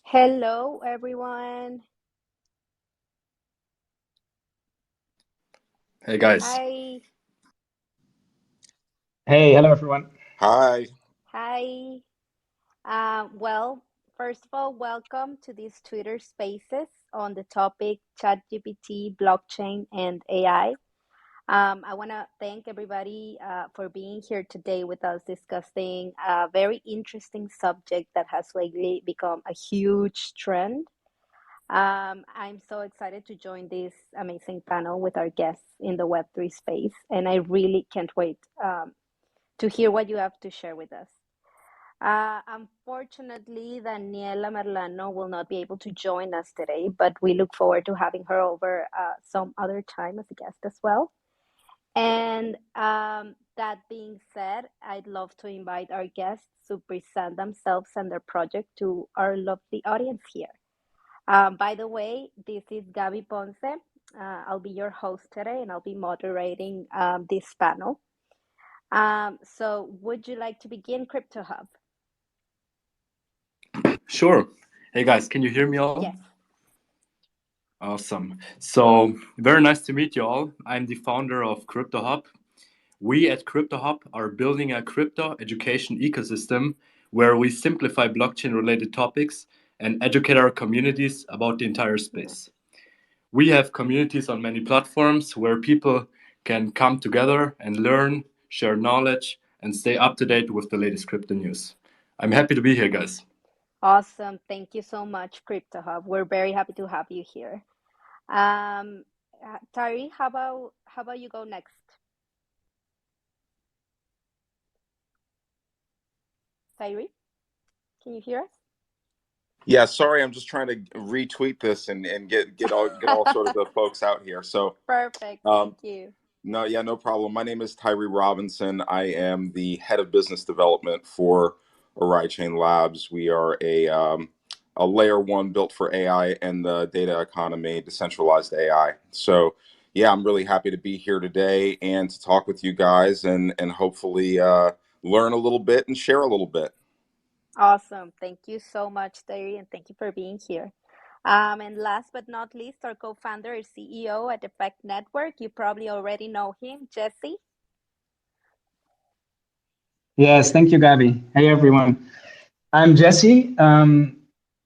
Hello, everyone. Hey guys. Hi. Hey, hello everyone. Hi. Hi. Well, first of all, welcome to these Twitter Spaces on the topic ChatGPT, blockchain, and AI. I want to thank everybody for being here today with us discussing a very interesting subject that has lately become a huge trend. I'm so excited to join this amazing panel with our guests in the Web3 space, and I really can't wait to hear what you have to share with us. Unfortunately, Daniela Merlano will not be able to join us today, but we look forward to having her over some other time as a guest as well. And that being said, I'd love to invite our guests to present themselves and their project to our lovely audience here. By the way, this is Gabi Ponce. I'll be your host today and I'll be moderating this panel. So, would you like to begin, Crypto Hub? Sure. Hey guys, can you hear me all? Yes. Awesome. So, very nice to meet you all. I'm the founder of Crypto Hub. We at Crypto Hub are building a crypto education ecosystem where we simplify blockchain related topics and educate our communities about the entire space. We have communities on many platforms where people can come together and learn, share knowledge, and stay up to date with the latest crypto news. I'm happy to be here, guys. Awesome. Thank you so much, Crypto Hub. We're very happy to have you here. Um, Tari, how about you go next? Tyree, can you hear Yeah, sorry, I'm just trying to retweet this and get all us? sort of the folks out here. So, Perfect. um, Thank you. no, yeah, no problem. My name is Tyree Robinson. I am the head of business development for Oraichain Labs. We are a layer one built for AI and the data economy, decentralized AI. So, yeah, I'm really happy to be here today and to talk with you guys and hopefully learn a little bit and share a little bit. Awesome. Thank you so much, Tyree, and thank you for being here. And last but not least, our co-founder and CEO at Effect Network. You probably already know him, Jesse. Yes, thank you, Gabi. Hey everyone. I'm Jesse.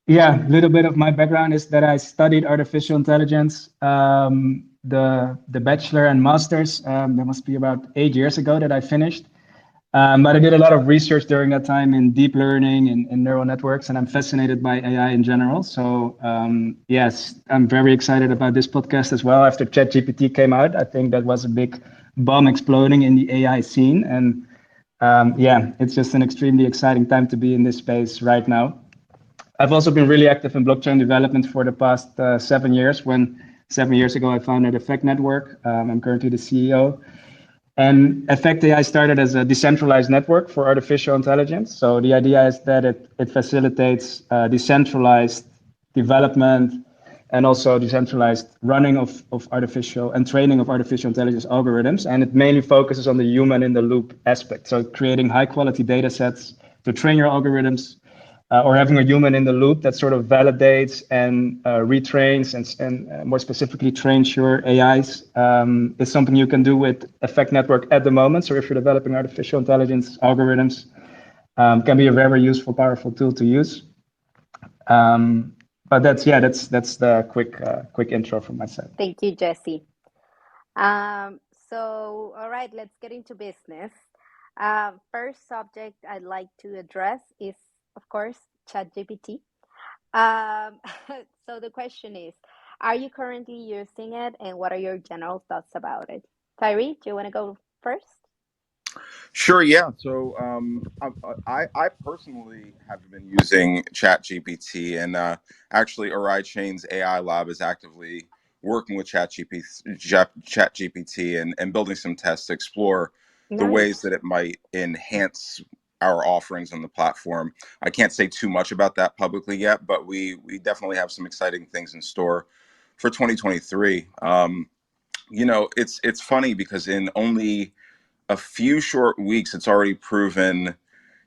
Yeah, a little bit of my background is that I studied artificial intelligence, the bachelor and master's. That must be about 8 years ago that I finished. But I did a lot of research during that time in deep learning and neural networks, and I'm fascinated by AI in general. So yes, I'm very excited about this podcast as well. After ChatGPT came out, I think that was a big bomb exploding in the AI scene, and yeah, it's just an extremely exciting time to be in this space right now. I've also been really active in blockchain development for the past 7 years. When 7 years ago I founded Effect Network, I'm currently the CEO. And Effect AI started as a decentralized network for artificial intelligence. So the idea is that it facilitates decentralized development and also decentralized running of artificial and training of artificial intelligence algorithms. And it mainly focuses on the human in the loop aspect. So creating high quality data sets to train your algorithms, or having a human in the loop that sort of validates and retrains and more specifically trains your AIs, is something you can do with Effect Network at the moment. So if you're developing artificial intelligence algorithms, can be a very useful, powerful tool to use. But that's the quick intro from my side. Thank you, Jesse. Um, all right, let's get into business. First subject I'd like to address is, of course, ChatGPT. Um, so the question is, are you currently using it, and what are your general thoughts about it? Tyree, do you want to go first? Sure, yeah. So I personally have been using ChatGPT, and actually, Oraichain's AI lab is actively working with ChatGPT and building some tests to explore the ways Nice. that it might enhance our offerings on the platform. I can't say too much about that publicly yet, but we definitely have some exciting things in store for 2023. It's funny because in only a few short weeks, it's already proven,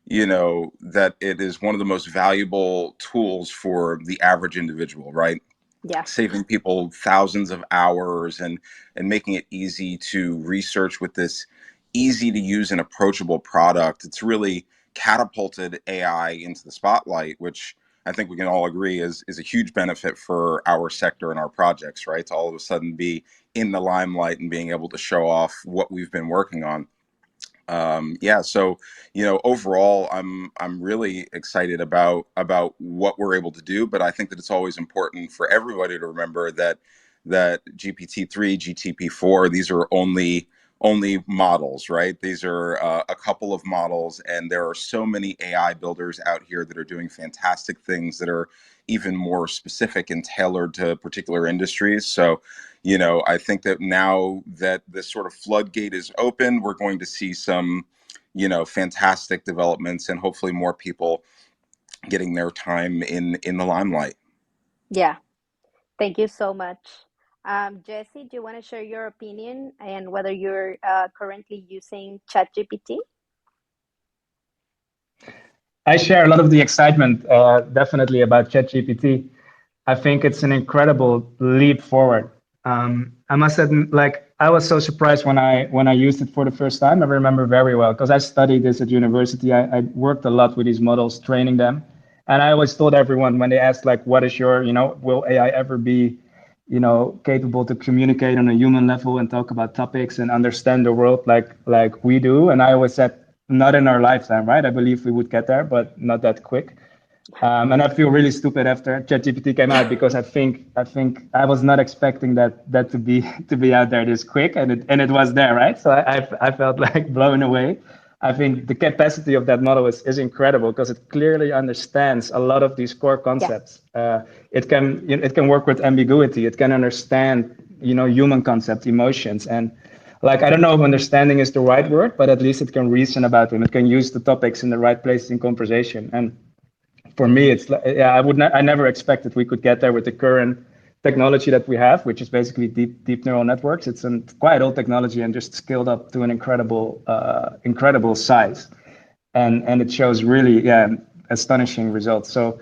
that it is one of the most valuable tools for the average individual, right? Yeah. Saving people thousands of hours and making it easy to research with this easy to use and approachable product. It's really catapulted AI into the spotlight, which I think we can all agree is a huge benefit for our sector and our projects, right? To all of a sudden be in the limelight and being able to show off what we've been working on. Yeah, so overall, I'm really excited about what we're able to do, but I think that it's always important for everybody to remember that GPT-3, GTP-4, these are only models, right? These are a couple of models, and there are so many AI builders out here that are doing fantastic things that are even more specific and tailored to particular industries. So I think that now that this sort of floodgate is open, we're going to see some, fantastic developments and hopefully more people getting their time in the limelight. Yeah. Thank you so much. Jesse, do you want to share your opinion and whether you're currently using ChatGPT? I share a lot of the excitement, definitely about ChatGPT. I think it's an incredible leap forward. I must admit, like I was so surprised when I used it for the first time. I remember very well because I studied this at university. I worked a lot with these models, training them, and I always told everyone when they asked like, "What is your, will AI ever be, capable to communicate on a human level and talk about topics and understand the world like we do?" And I always said, "Not in our lifetime, right? I believe we would get there, but not that quick." And I feel really stupid after ChatGPT came out because I think I was not expecting that to be out there this quick, and it was there, right? So I felt like blown away. I think the capacity of that model is incredible because it clearly understands a lot of these core Yeah. concepts. It can work with ambiguity. It can understand human concepts, emotions, and like I don't know if understanding is the right word, but at least it can reason about them. It can use the topics in the right place in conversation. And for me, it's like, yeah, I never expected we could get there with the current technology that we have, which is basically deep neural networks. It's a quite old technology and just scaled up to an incredible size, and it shows really astonishing results. So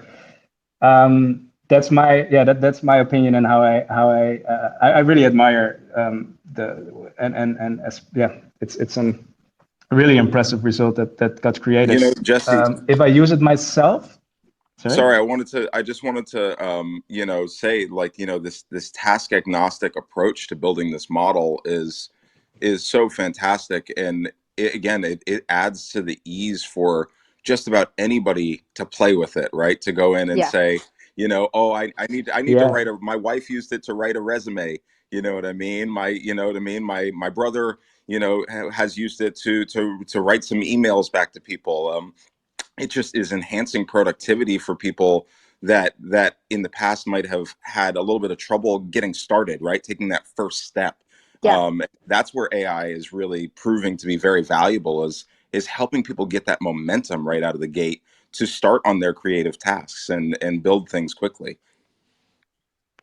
that's my opinion and how I really admire it's a really impressive result that got created. Jesse, If I use it myself. sorry, I just wanted to say, like, this task agnostic approach to building this model is so fantastic, and it adds to the ease for just about anybody to play with it, right? To go in and Yeah. say, oh, I need to Yeah. my wife used it to write a resume. You know what I mean? My brother, has used it to write some emails back to people. It just is enhancing productivity for people that in the past might have had a little bit of trouble getting started, right? Taking that first step. Yeah. That's where AI is really proving to be very valuable, is helping people get that momentum right out of the gate to start on their creative tasks and build things quickly.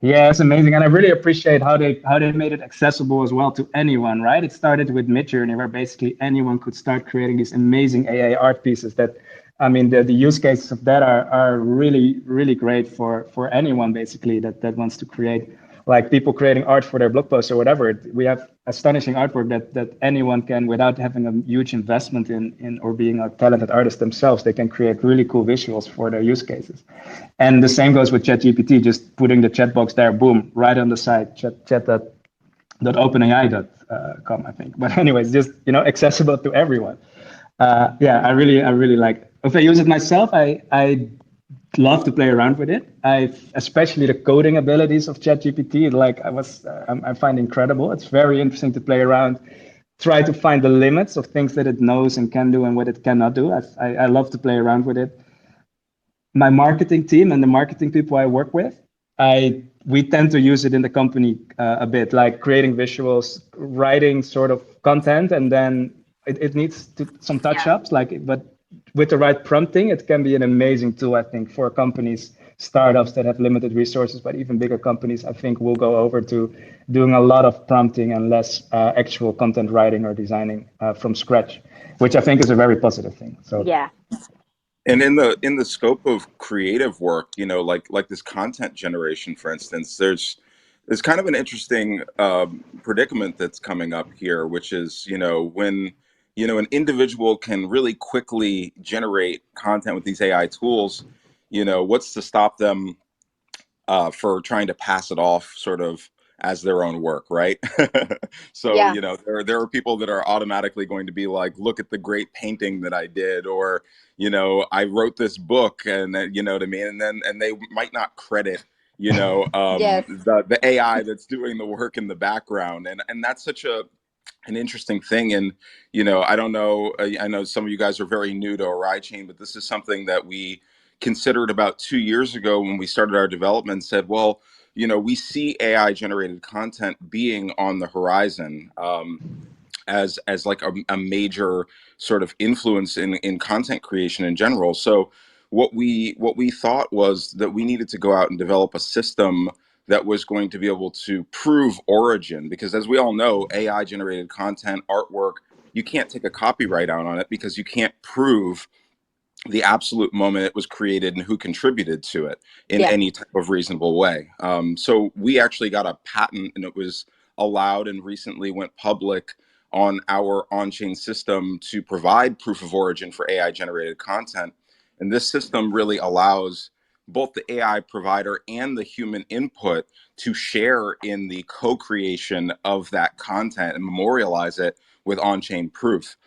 Yeah, it's amazing, and I really appreciate how they made it accessible as well to anyone. Right? It started with Midjourney, where basically anyone could start creating these amazing AI art pieces. That, I mean, the use cases of that are really great for anyone basically that wants to create, like people creating art for their blog posts or whatever. We have astonishing artwork that anyone can, without having a huge investment in or being a talented artist themselves, they can create really cool visuals for their use cases. And the same goes with ChatGPT, just putting the chat box there, boom, right on the side, chat.openai.com, I think. But anyways, just accessible to everyone. I really like it. If I use it myself, I love to play around with it. Especially the coding abilities of ChatGPT, like I find incredible. It's very interesting to play around, try to find the limits of things that it knows and can do and what it cannot do. I love to play around with it. My marketing team and the marketing people I work with, we tend to use it in the company a bit, like creating visuals, writing sort of content, and then it needs some touch ups, but with the right prompting, it can be an amazing tool, I think, for companies startups that have limited resources, but even bigger companies, I think, will go over to doing a lot of prompting and less actual content writing or designing from scratch, which I think is a very positive thing. So Yeah. And in the scope of creative work, you know, like this content generation, for instance, there's kind of an interesting predicament that's coming up here, which is, you know, when an individual can really quickly generate content with these AI tools, you know, what's to stop them for trying to pass it off sort of as their own work, right? So, Yeah. you know, there are people that are automatically going to be like, look at the great painting that I did, or, you know, I wrote this book, and you know what I mean? And they might not credit, you know, Yes. the AI that's doing the work in the background. And that's such an interesting thing. And, you know, I don't know, I know some of you guys are very new to Oraichain, but this is something that we considered about 2 years ago when we started our development, and said, well, you know, we see AI generated content being on the horizon, as like a major sort of influence in content creation in general. So what we thought was that we needed to go out and develop a system that was going to be able to prove origin, because as we all know, AI generated content, artwork, you can't take a copyright out on it because you can't prove the absolute moment it was created and who contributed to it in Yeah. any type of reasonable way. So we actually got a patent, and it was allowed and recently went public on our on-chain system to provide proof of origin for AI generated content. And this system really allows both the AI provider and the human input to share in the co-creation of that content and memorialize it with on-chain proof.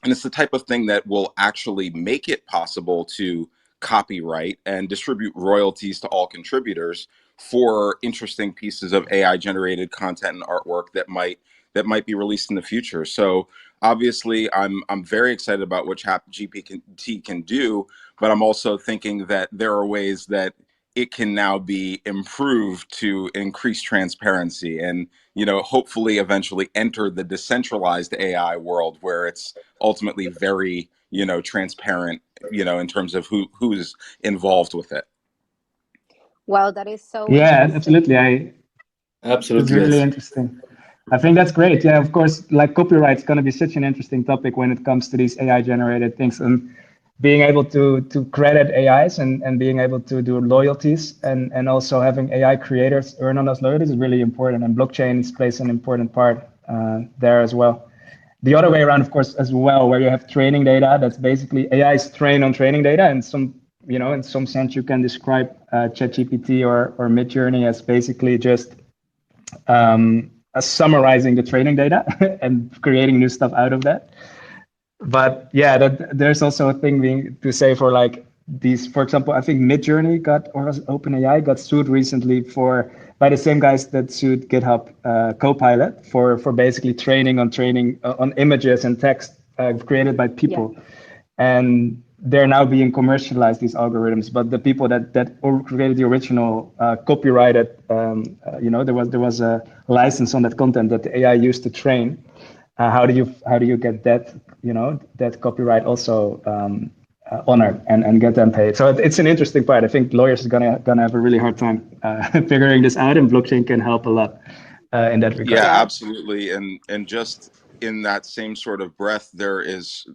And it's the type of thing that will actually make it possible to copyright and distribute royalties to all contributors for interesting pieces of AI generated content and artwork that might be released in the future. So obviously I'm very excited about what ChatGPT can do, but I'm also thinking that there are ways that it can now be improved to increase transparency, and, you know, hopefully eventually enter the decentralized AI world where it's ultimately very, you know, transparent, you know, in terms of who's involved with it. Wow, that is so yeah, interesting. absolutely. It's Absolutely, really yes. interesting. I think that's great. Yeah, of course, like copyright's going to be such an interesting topic when it comes to these AI generated things, and being able to credit AIs and being able to do loyalties, and also having AI creators earn on those loyalties is really important. And blockchain plays an important part there as well. The other way around, of course, as well, where you have training data, that's basically AIs train on training data. And in some sense, you can describe ChatGPT or Midjourney as basically just summarizing the training data and creating new stuff out of that. But yeah, there's also a thing being to say for like these, for example, I think Midjourney got, or was it OpenAI got sued recently by the same guys that sued GitHub Copilot for basically training on images and text created by Yeah. people. And they're now being commercialized, these algorithms. But the people that created the original copyrighted, there was a license on that content that the AI used to train. How do you get that, that copyright also honored and get them paid? So it's an interesting part. I think lawyers are gonna have a really hard time figuring this out, and blockchain can help a lot in that regard. Yeah, Yeah. absolutely. And just in that same sort of breath, there is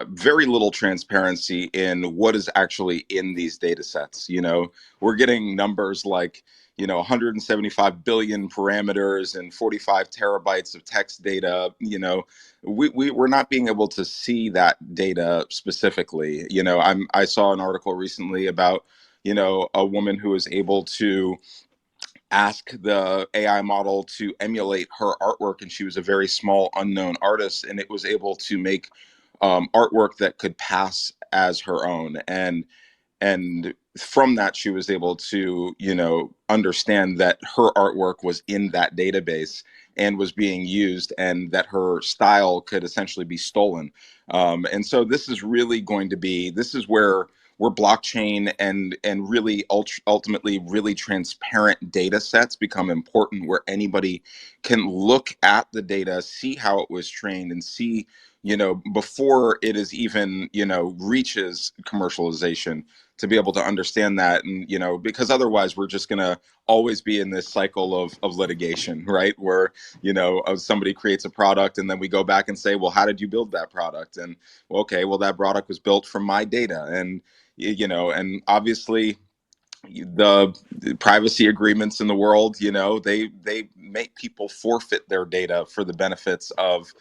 very little transparency in what is actually in these data sets. You know, we're getting numbers like, you know, 175 billion parameters and 45 terabytes of text data. You know, we're not being able to see that data specifically. You know, I saw an article recently about, you know, a woman who was able to ask the AI model to emulate her artwork, and she was a very small unknown artist, and it was able to make artwork that could pass as her own. And from that, she was able to, you know, understand that her artwork was in that database and was being used, and that her style could essentially be stolen. And so this is really going to be, this is where blockchain and really ultimately really transparent data sets become important, where anybody can look at the data, see how it was trained, and see, before it is even, reaches commercialization, to be able to understand that. And, because otherwise we're just going to always be in this cycle of litigation, right? Where, somebody creates a product and then we go back and say, well, how did you build that product? And, well, okay, well, that product was built from my data. And, and obviously, the privacy agreements in the world, they make people forfeit their data for the benefits of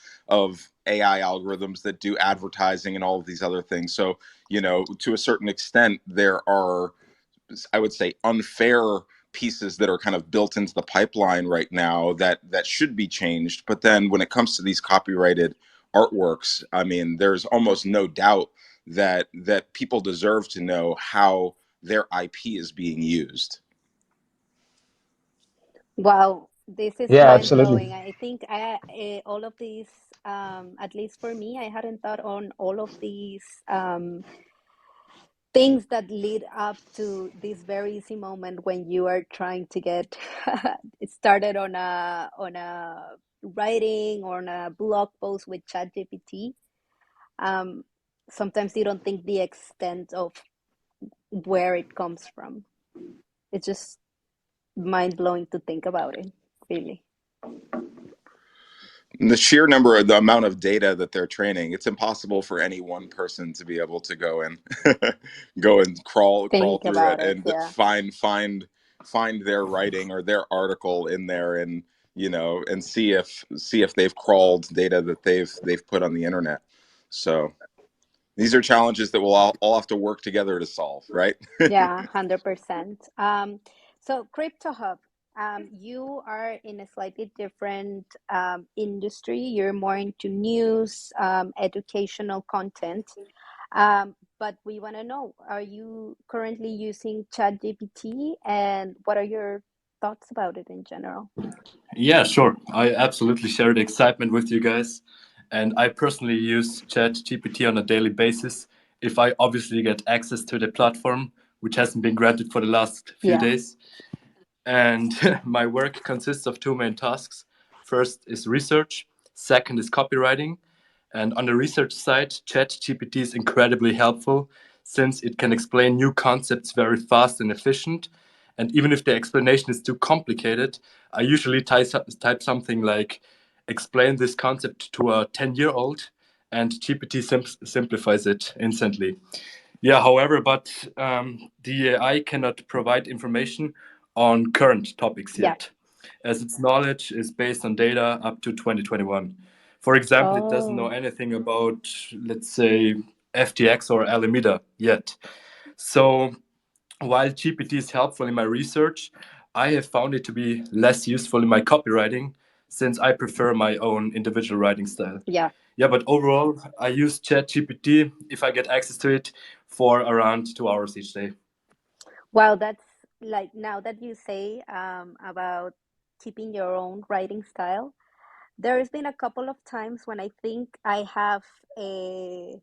AI algorithms that do advertising and all of these other things. So, to a certain extent, there are, I would say, unfair pieces that are kind of built into the pipeline right now that should be changed. But then when it comes to these copyrighted artworks, I mean, there's almost no doubt that people deserve to know how their IP is being used. Wow, this is Yeah, mind absolutely. blowing. I think all of these, at least for me, I hadn't thought on all of these things that lead up to this very easy moment when you are trying to get started on a writing or on a blog post with ChatGPT. Um, Sometimes you don't think the extent of where it comes from. It's just mind blowing to think about it, really. And the sheer number of the amount of data that they're training, it's impossible for any one person to be able to go and go and crawl Think through it about it, and yeah. find their writing or their article in there, and and see if they've crawled data that they've put on the internet. So these are challenges that we'll all have to work together to solve, right? Yeah, 100%. So Crypto Hub, you are in a slightly different industry. You're more into news, educational content. But we want to know, are you currently using ChatGPT, and what are your thoughts about it in general? Yeah, sure. I absolutely share the excitement with you guys. And I personally use ChatGPT on a daily basis if I obviously get access to the platform, which hasn't been granted for the last few Yeah. days. And my work consists of two main tasks. First is research, second is copywriting. And on the research side, ChatGPT is incredibly helpful since it can explain new concepts very fast and efficient. And even if the explanation is too complicated, I usually type something like, explain this concept to a 10-year-old, and GPT simplifies it instantly. Yeah, however, but the AI cannot provide information on current topics Yeah. yet, as its knowledge is based on data up to 2021. For example, it doesn't know Oh, anything about, let's say, FTX or Alameda yet. So while GPT is helpful in my research, I have found it to be less useful in my copywriting since I prefer my own individual writing style. yeah. Yeah, but overall, I use ChatGPT if I get access to it for around 2 hours each day. Wow, that's like now that you say about keeping your own writing style. There's been a couple of times when I think a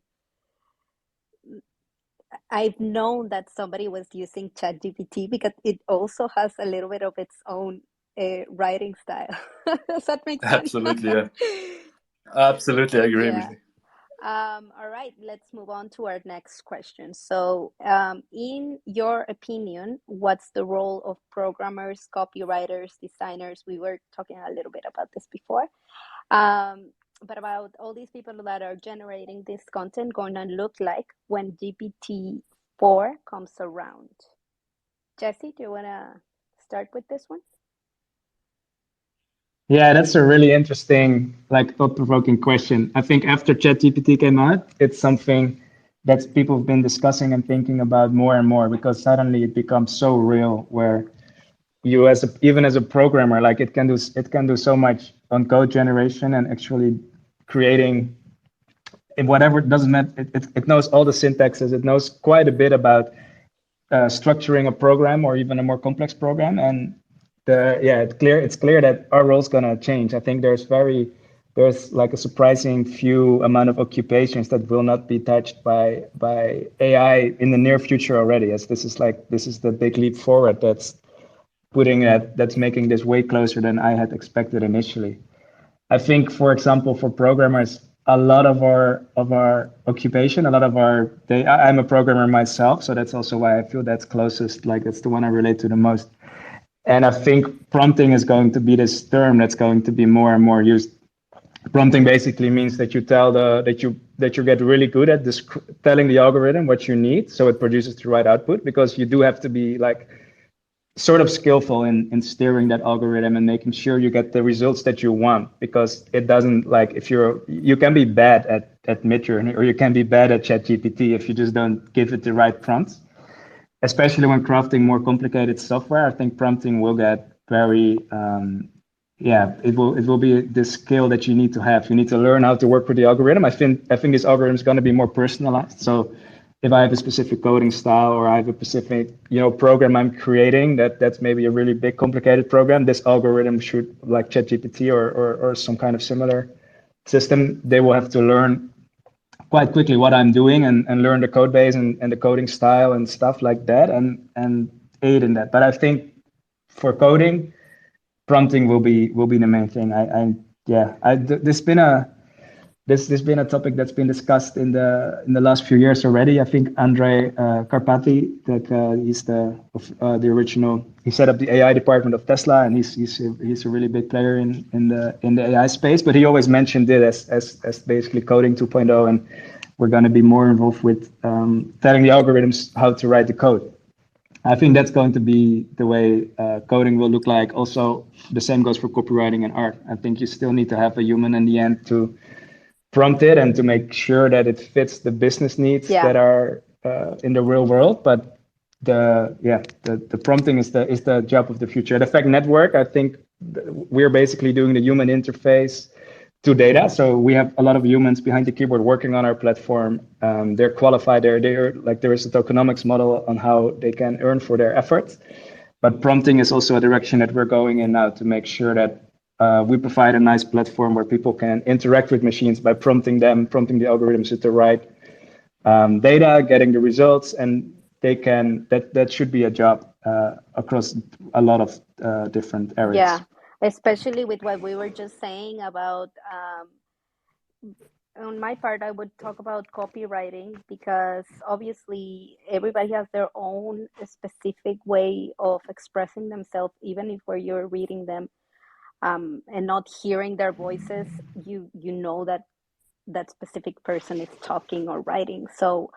I've known that somebody was using ChatGPT because it also has a little bit of its own writing style. Does that make sense? Absolutely, yeah. Absolutely, I agree with Yeah. you. All right, let's move on to our next question. So, in your opinion, what's the role of programmers, copywriters, designers? We were talking a little bit about this before. Um, but about all these people that are generating this content going to look like when GPT-4 comes around. Jesse, do you want to start with this one? Yeah, that's a really interesting, like thought-provoking question. I think after ChatGPT came out, it's something that people have been discussing and thinking about more and more because suddenly it becomes so real where you even as a programmer, like it can do so much on code generation and actually creating whatever. It doesn't matter. It knows all the syntaxes. It knows quite a bit about structuring a program or even a more complex program. And it's clear that our role is gonna change. I think there's like a surprising few amount of occupations that will not be touched by AI in the near future already. As this is the big leap forward that's making this way closer than I had expected initially. I think, for example, for programmers, a lot of our occupation, a lot of our day. I'm a programmer myself, so that's also why I feel that's closest. Like that's the one I relate to the most. And I think prompting is going to be this term that's going to be more and more used. Prompting basically means that you tell that you get really good at this telling the algorithm what you need, so it produces the right output. Because you do have to be like sort of skillful in steering that algorithm and making sure you get the results that you want, because it doesn't, like, if you can be bad at Midjourney, or you can be bad at ChatGPT if you just don't give it the right prompts. Especially when crafting more complicated software, I think prompting will get very yeah, it will be the skill that you need to have. You need to learn how to work with the algorithm. I think this algorithm is going to be more personalized. So if I have a specific coding style, or I have a specific program I'm creating, that's maybe a really big complicated program, this algorithm should, like ChatGPT or some kind of similar system, they will have to learn quite quickly what I'm doing, and learn the code base and the coding style and stuff like that, and aid in that. But I think for coding, prompting will be the main thing. There's been a topic that's been discussed in the last few years already. I think Andrei Karpathy, that he's the original. He set up the AI department of Tesla, and he's a really big player in the AI space. But he always mentioned it as basically coding 2.0, and we're going to be more involved with telling the algorithms how to write the code. I think that's going to be the way coding will look like. Also, the same goes for copywriting and art. I think you still need to have a human in the end to prompt it and to make sure that it fits the business needs Yeah. that are in the real world. But the prompting is the job of the future. At Effect Network, I think we're basically doing the human interface to data. So we have a lot of humans behind the keyboard working on our platform. They're qualified. They're like, there is a tokenomics model on how they can earn for their efforts. But prompting is also a direction that we're going in now, to make sure that we provide a nice platform where people can interact with machines by prompting the algorithms with the right data, getting the results, and that should be a job across a lot of different areas. Yeah, especially with what we were just saying about, on my part, I would talk about copywriting, because obviously everybody has their own specific way of expressing themselves, even if where you're reading them, and not hearing their voices, you know that that specific person is talking or writing. So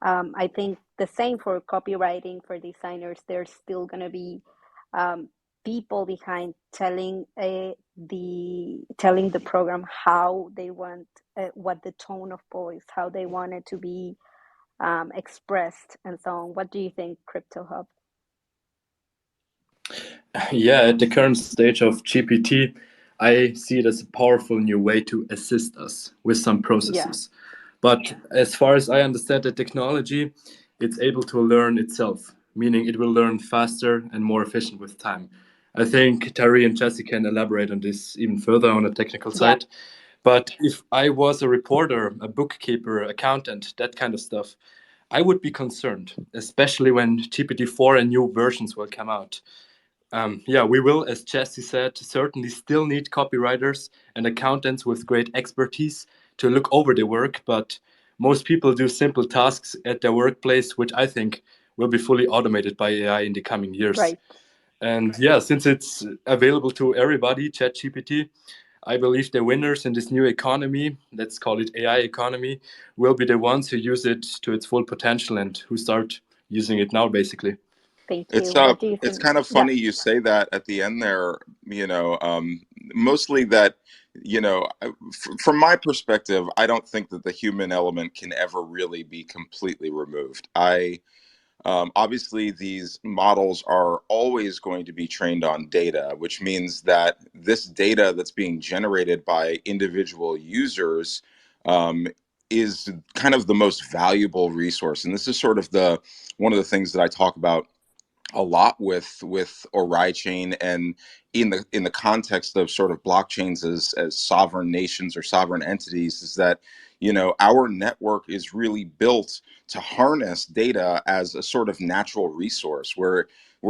I think the same for copywriting, for designers. There's still going to be um, people behind telling the program how they want, what the tone of voice, how they want it to be expressed, and so on. What do you think, Crypto Hub? Yeah, at the current stage of GPT, I see it as a powerful new way to assist us with some processes. But as far as I understand the technology, it's able to learn itself, meaning it will learn faster and more efficient with time. I think Terry and Jesse can elaborate on this even further on the technical side. But if I was a reporter, a bookkeeper, accountant, that kind of stuff, I would be concerned, especially when GPT-4 and new versions will come out. We will, as Jesse said, certainly still need copywriters and accountants with great expertise to look over the work, but most people do simple tasks at their workplace, which I think will be fully automated by AI in the coming years. Right. And yeah, since it's available to everybody, ChatGPT, I believe the winners in this new economy, let's call it AI economy, will be the ones who use it to its full potential and who start using it now, basically. Thank you. What do you It's think? kind of funny you say that at the end there, mostly that, from my perspective, I don't think that the human element can ever really be completely removed. Obviously, these models are always going to be trained on data, which means that this data that's being generated by individual users is kind of the most valuable resource. And this is sort of one of the things that I talk about a lot with Oraichain, and in the context of sort of blockchains as sovereign nations or sovereign entities, is that our network is really built to harness data as a sort of natural resource where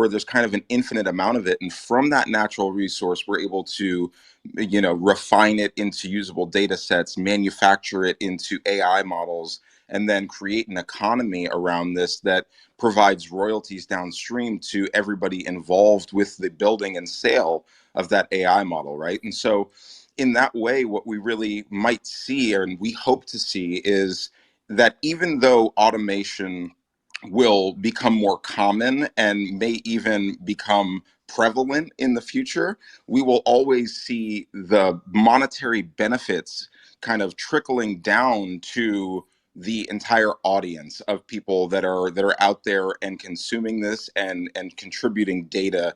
there's kind of an infinite amount of it. And from that natural resource, we're able to, refine it into usable data sets, manufacture it into AI models, and then create an economy around this that provides royalties downstream to everybody involved with the building and sale of that AI model, right? And so, in that way, what we really might see, and we hope to see, is that even though automation will become more common and may even become prevalent in the future, we will always see the monetary benefits kind of trickling down to the entire audience of people that are out there and consuming this and contributing data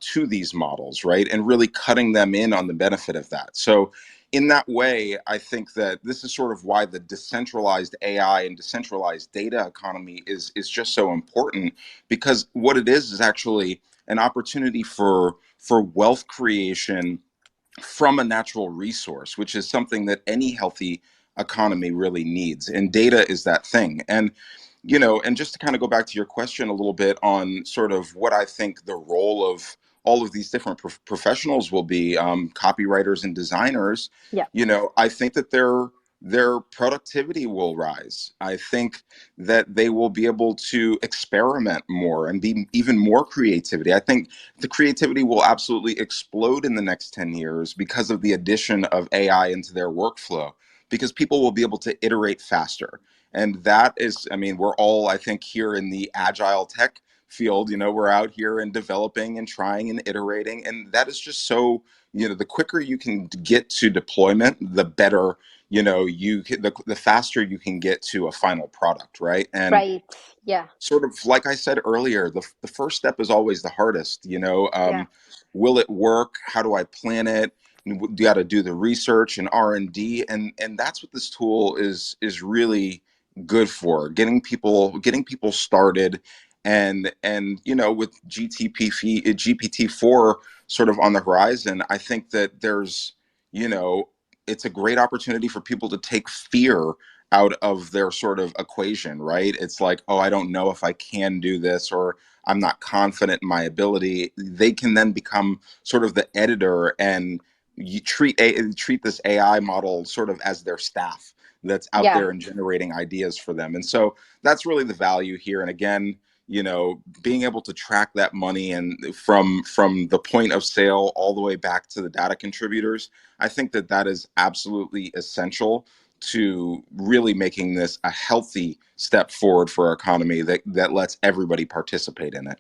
to these models, right? And really cutting them in on the benefit of that. So in that way, I think that this is sort of why the decentralized AI and decentralized data economy is just so important, because what it is actually an opportunity for wealth creation from a natural resource, which is something that any healthy economy really needs. And data is that thing. And just to kind of go back to your question a little bit on sort of what I think the role of all of these different professionals will be, copywriters and designers, Yeah. I think that their productivity will rise. I think that they will be able to experiment more and be even more creativity. I think the creativity will absolutely explode in the next 10 years because of the addition of AI into their workflow, because people will be able to iterate faster. And that is, I mean, we're all, I think, here in the agile tech field, we're out here and developing and trying and iterating. And that is just so, the quicker you can get to deployment, the better, the faster you can get to a final product, right? And Right. Yeah. sort of like I said earlier, the first step is always the hardest. Yeah. Will it work? How do I plan it? You got to do the research and R&D, and that's what this tool is really good for, getting people started. And with GPT-4 sort of on the horizon, I think that there's it's a great opportunity for people to take fear out of their sort of equation, right? It's like, oh, I don't know if I can do this, or I'm not confident in my ability. They can then become sort of the editor, and you treat this AI model sort of as their staff that's out Yeah. there and generating ideas for them. And so that's really the value here. And again, being able to track that money and from the point of sale all the way back to the data contributors, I think that that is absolutely essential to really making this a healthy step forward for our economy that lets everybody participate in it.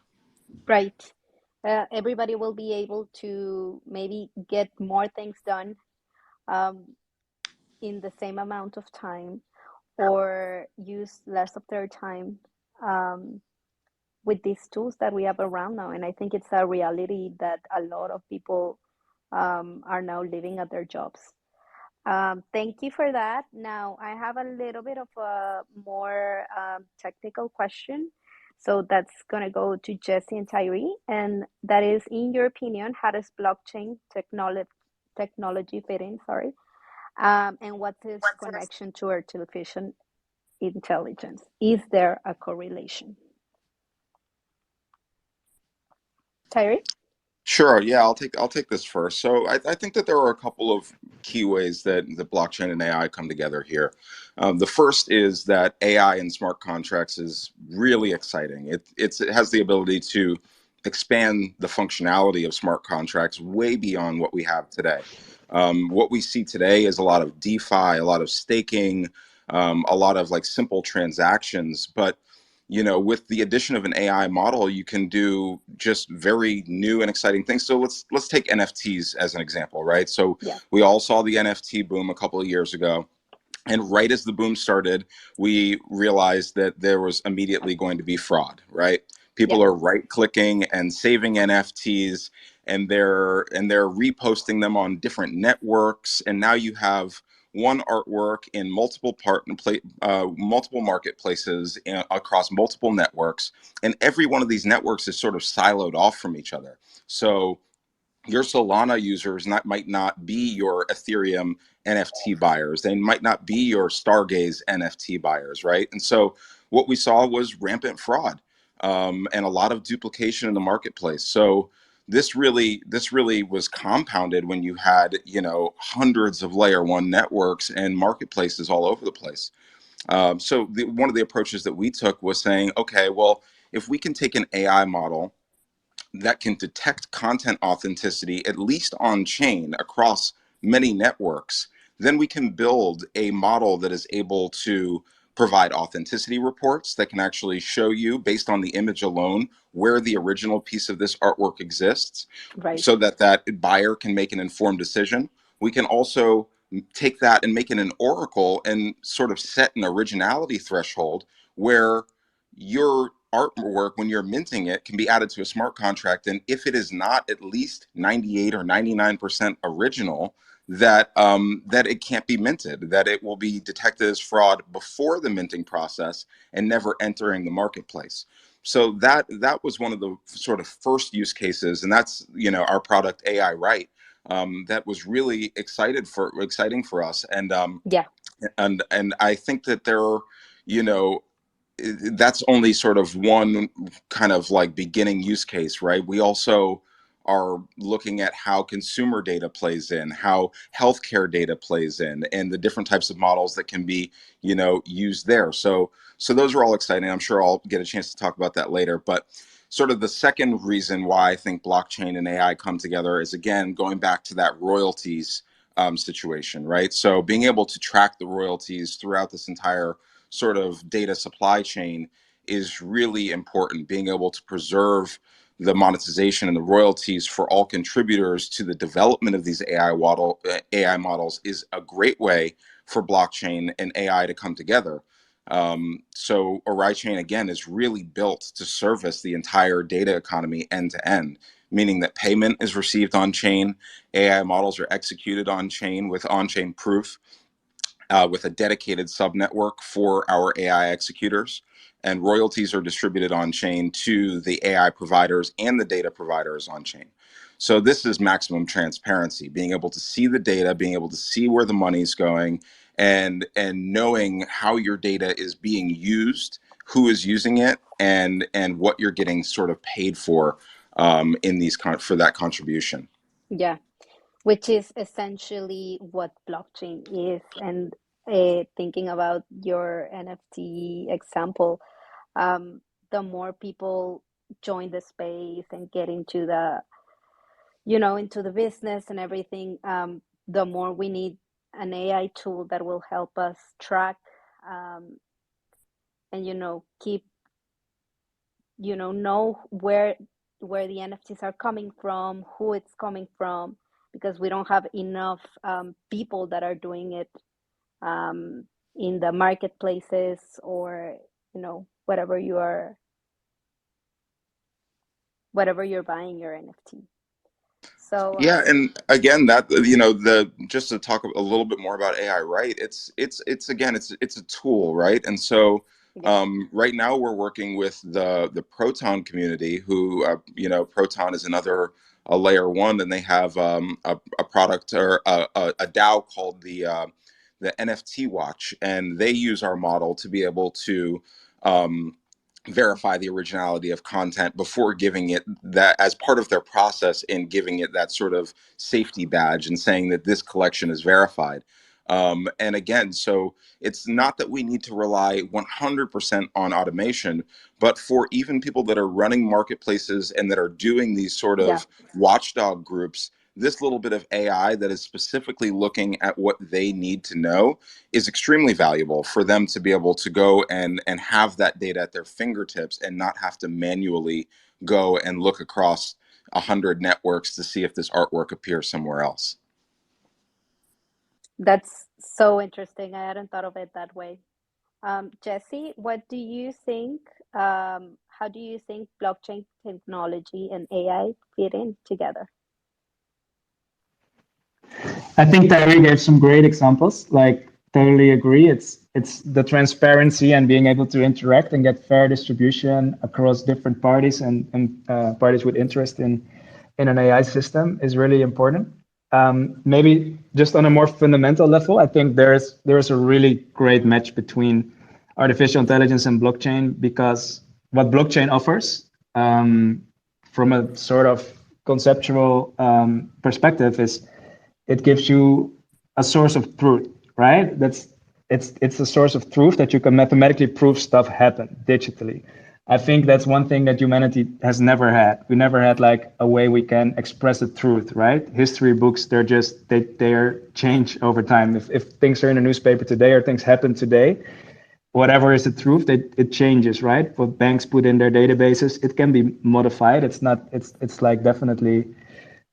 Right. Everybody will be able to maybe get more things done um, in the same amount of time, or use less of their time um, with these tools that we have around now. And I think it's a reality that a lot of people are now living at their jobs. Thank you for that. Now, I have a little bit of a more technical question. So that's going to go to Jesse and Tyree. And that is, in your opinion, how does blockchain technology fit in? Sorry. And what's its connection to artificial intelligence? Is there a correlation? Tyree? Sure. Yeah, I'll take this first. So I think that there are a couple of key ways that the blockchain and AI come together here. The first is that AI and smart contracts is really exciting. It has the ability to expand the functionality of smart contracts way beyond what we have today. What we see today is a lot of DeFi, a lot of staking, a lot of like simple transactions, but with the addition of an AI model, you can do just very new and exciting things. So let's take NFTs as an example, right? So Yeah. we all saw the NFT boom a couple of years ago. And right as the boom started, we realized that there was immediately going to be fraud, right? Yeah. People are right clicking and saving NFTs, and they're reposting them on different networks. And now you have one artwork in multiple marketplaces across multiple networks, and every one of these networks is sort of siloed off from each other. So your Solana users might not be your Ethereum NFT buyers. They might not be your Stargaze NFT buyers, right? And so what we saw was rampant fraud, and a lot of duplication in the marketplace. So this really was compounded when you had, hundreds of layer one networks and marketplaces all over the place. So one of the approaches that we took was saying, okay, well, if we can take an AI model that can detect content authenticity, at least on chain across many networks, then we can build a model that is able to provide authenticity reports that can actually show you, based on the image alone, where the original piece of this artwork exists, Right. so that that buyer can make an informed decision. We can also take that and make it an oracle and sort of set an originality threshold where your artwork, when you're minting it, can be added to a smart contract, and if it is not at least 98 or 99% original, that it can't be minted, that it will be detected as fraud before the minting process and never entering the marketplace. So that was one of the sort of first use cases, and that's, our product AI Right, that was really exciting for us. Yeah. And I think that there are, you know that's only sort of one kind of like beginning use case, right? We also are looking at how consumer data plays in, how healthcare data plays in, and the different types of models that can be, used there. So those are all exciting. I'm sure I'll get a chance to talk about that later. But sort of the second reason why I think blockchain and AI come together is, again, going back to that royalties situation, right? So being able to track the royalties throughout this entire sort of data supply chain is really important. Being able to preserve the monetization and the royalties for all contributors to the development of these AI models is a great way for blockchain and AI to come together. So Oraichain, again, is really built to service the entire data economy end to end, meaning that payment is received on chain, AI models are executed on chain with on-chain proof, with a dedicated subnetwork for our AI executors, and royalties are distributed on chain to the AI providers and the data providers on chain. So this is maximum transparency, being able to see the data, being able to see where the money's going, and knowing how your data is being used, who is using it, and what you're getting sort of paid for, in these for that contribution. Yeah. Which is essentially what blockchain is. And thinking about your NFT example, um, the more people join the space and get into into the business and everything, the more we need an AI tool that will help us track, um, and keep, know where the NFTs are coming from, who it's coming from, because we don't have enough people that are doing it, um, in the marketplaces, or whatever you're buying your NFT. So Yeah, and again, that the just to talk a little bit more about AI, right? It's again, it's a tool, right? And so yeah, right now we're working with the Proton community, who Proton is another a layer one, and they have a product, or a DAO called the NFT Watch, and they use our model to be able to verify the originality of content before giving it that as part of their process, in giving it that sort of safety badge and saying that this collection is verified. And again, so it's not that we need to rely 100% on automation, but for even people that are running marketplaces and that are doing these sort yeah, of watchdog groups, this little bit of AI that is specifically looking at what they need to know is extremely valuable for them to be able to go and have that data at their fingertips, and not have to manually go and look across 100 networks to see if this artwork appears somewhere else. that's so interesting. I hadn't thought of it that way. Jesse, what do you think? How do you think blockchain technology and AI fit in together? I think Tyree gave some great examples. Like, totally agree. It's the transparency and being able to interact and get fair distribution across different parties and parties with interest in an AI system is really important. Maybe just on a more fundamental level, I think there's a really great match between artificial intelligence and blockchain, because what blockchain offers, from a sort of conceptual perspective, is it gives you a source of truth, right? It's a source of truth that you can mathematically prove stuff happened digitally. I think that's one thing that humanity has never had. We never had like a way we can express the truth, right? History books, they're change over time. If things are in a newspaper today or things happen today, whatever is the truth, it changes, right? What banks put in their databases, it can be modified. It's like definitely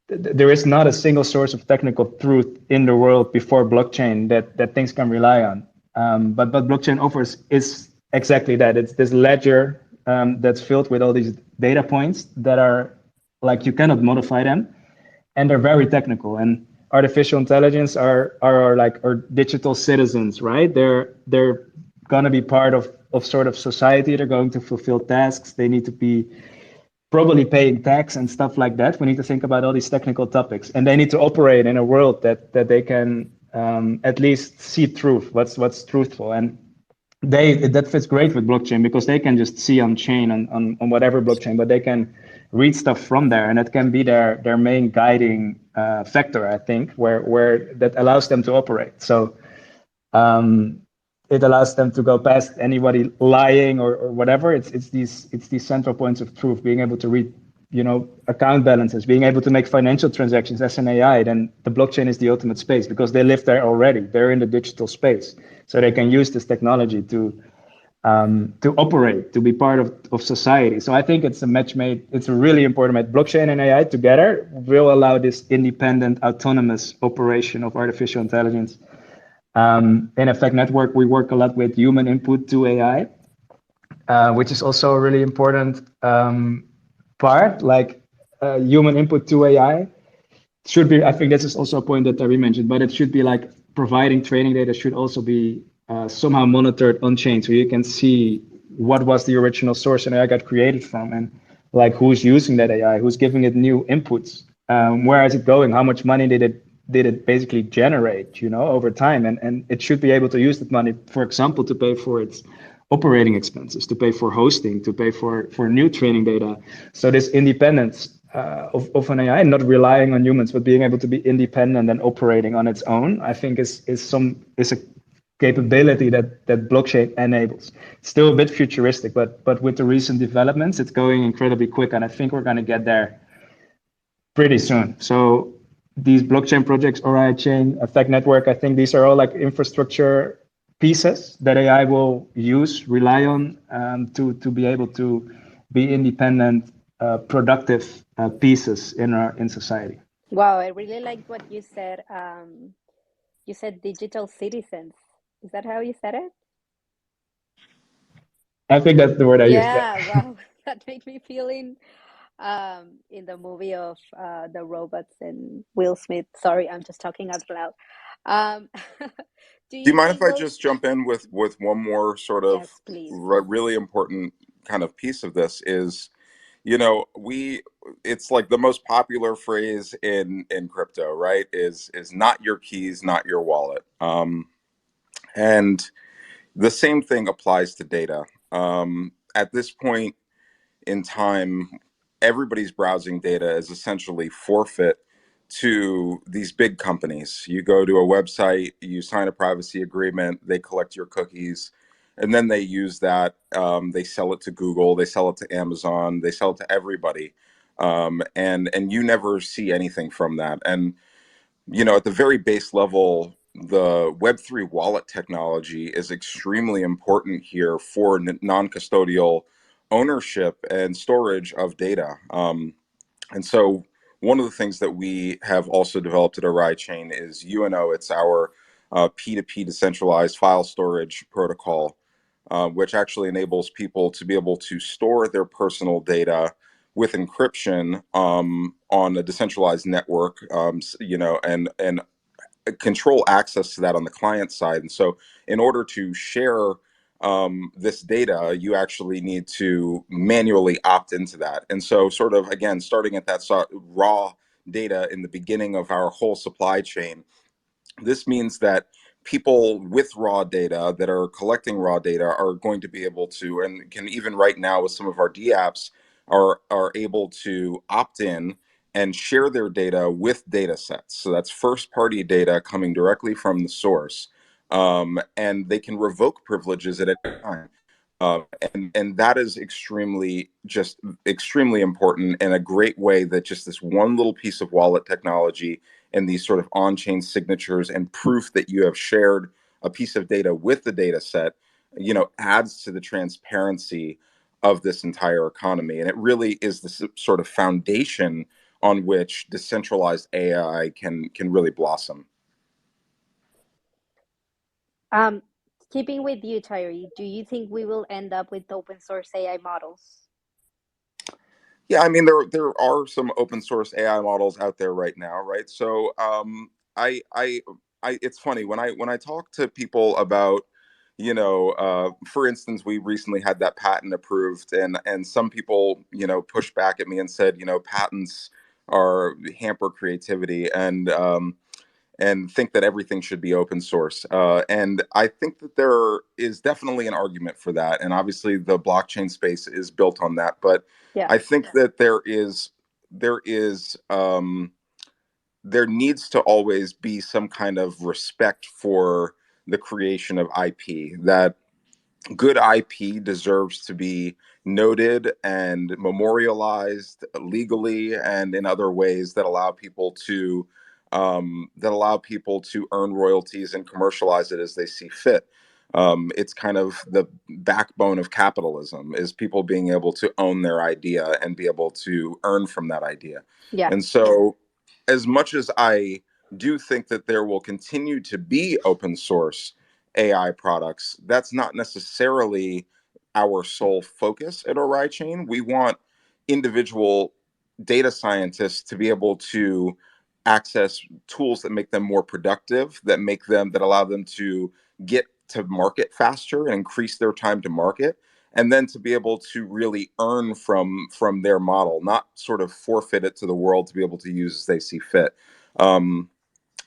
there is not a single source of technical truth in the world before blockchain that things can rely on. But what blockchain offers is exactly that. It's this ledger that's filled with all these data points that are like you cannot modify them, and they're very technical. And artificial intelligence are like our digital citizens, right? They're gonna be part of sort of society. They're going to fulfill tasks. They need to be probably paying tax and stuff like that. We need to think about all these technical topics, and they need to operate in a world that they can at least see truth, what's truthful. And that fits great with blockchain because they can just see on chain on whatever blockchain, but they can read stuff from there, and that can be their main guiding factor, I think, where that allows them to operate. So it allows them to go past anybody lying or whatever. It's these central points of truth, being able to read, account balances, being able to make financial transactions as an AI. Then the blockchain is the ultimate space because they live there already. They're in the digital space, so they can use this technology to operate, to be part of society. So I think it's a match made. It's a really important match. Blockchain and AI together will allow this independent, autonomous operation of artificial intelligence. In Effect Network, we work a lot with human input to AI, which is also a really important part. Like human input to AI should be, I think this is also a point that Terry mentioned, but it should be like providing training data should also be somehow monitored on chain, so you can see what was the original source an AI got created from, and like who's using that AI, who's giving it new inputs, where is it going, how much money did it basically generate, over time, and it should be able to use that money, for example, to pay for its operating expenses, to pay for hosting, to pay for new training data. So this independence of an AI, not relying on humans, but being able to be independent and operating on its own, I think is a capability that blockchain enables. It's still a bit futuristic, but with the recent developments, it's going incredibly quick, and I think we're going to get there pretty soon. So these blockchain projects, Oraichain, Effect Network, I think these are all like infrastructure pieces that AI will rely on to be able to be independent, productive pieces in society. Wow, I really liked what you said. You said digital citizens. Is that how you said it? I think that's the word I used. Yeah, Yeah. wow. That made me feel in the movie of the robots and Will Smith. Sorry, I'm just talking out loud. Um, do Do you you mind if think I those? just jump in with one more sort of Yes, please. really important kind of piece of this is, it's like the most popular phrase in crypto, right? Is not your keys, not your wallet. And the same thing applies to data. At this point in time, everybody's browsing data is essentially forfeit to these big companies. You go to a website, you sign a privacy agreement, they collect your cookies, and then they use that. They sell it to Google, they sell it to Amazon, they sell it to everybody, and you never see anything from that. And at the very base level, the Web3 wallet technology is extremely important here for non-custodial ownership and storage of data. And so one of the things that we have also developed at Oraichain is UNO. It's our P2P decentralized file storage protocol, which actually enables people to be able to store their personal data with encryption on a decentralized network, and control access to that on the client side. And so in order to share this data, you actually need to manually opt into that. And so, sort of, again, starting at that raw data in the beginning of our whole supply chain, this means that people with raw data that are collecting raw data are going to be able to, and can even right now with some of our DApps, are able to opt in and share their data with data sets. So that's first party data coming directly from the source. And they can revoke privileges at any time. And that is extremely important, and a great way that just this one little piece of wallet technology and these sort of on-chain signatures and proof that you have shared a piece of data with the data set, adds to the transparency of this entire economy. And it really is the sort of foundation on which decentralized AI can really blossom. Um, Keeping with you, Tyree, do you think we will end up with open source AI models? Yeah, I mean there are some open source AI models out there right now, right? So I I it's funny when I talk to people about, for instance, we recently had that patent approved, and some people, pushed back at me and said, patents are hamper creativity, and think that everything should be open source. And I think that there is definitely an argument for that. And obviously, the blockchain space is built on that. But Yeah. I think that there needs to always be some kind of respect for the creation of IP. That good IP deserves to be noted and memorialized legally and in other ways that allow people to earn royalties and commercialize it as they see fit. It's kind of the backbone of capitalism, is people being able to own their idea and be able to earn from that idea. Yeah. And so, as much as I do think that there will continue to be open source AI products, that's not necessarily our sole focus at Oraichain. We want individual data scientists to be able to access tools that make them more productive, that allow them to get to market faster and increase their time to market, and then to be able to really earn from their model, not sort of forfeit it to the world to be able to use as they see fit. Um,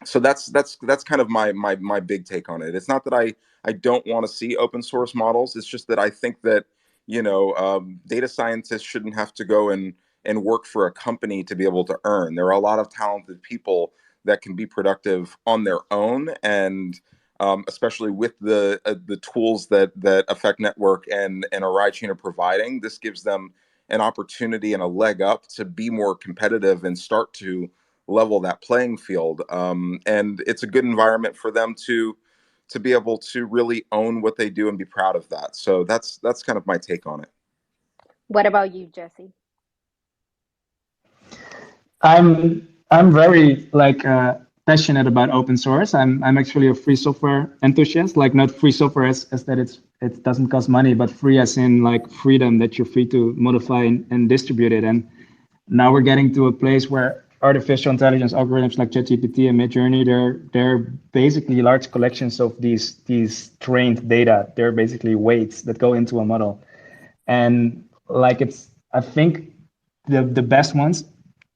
so that's kind of my big take on it. It's not that I don't want to see open source models. It's just that I think that, data scientists shouldn't have to go and work for a company to be able to earn. There are a lot of talented people that can be productive on their own, and especially with the tools that Effect Network and Oraichain are providing, this gives them an opportunity and a leg up to be more competitive and start to level that playing field. And it's a good environment for them to be able to really own what they do and be proud of that. So that's kind of my take on it. What about you, Jesse? I'm very passionate about open source. I'm actually a free software enthusiast. Like, not free software as that it doesn't cost money, but free as in like freedom, that you're free to modify and distribute it. And now we're getting to a place where artificial intelligence algorithms like ChatGPT and Midjourney, they're basically large collections of these trained data. They're basically weights that go into a model. And I think the best ones,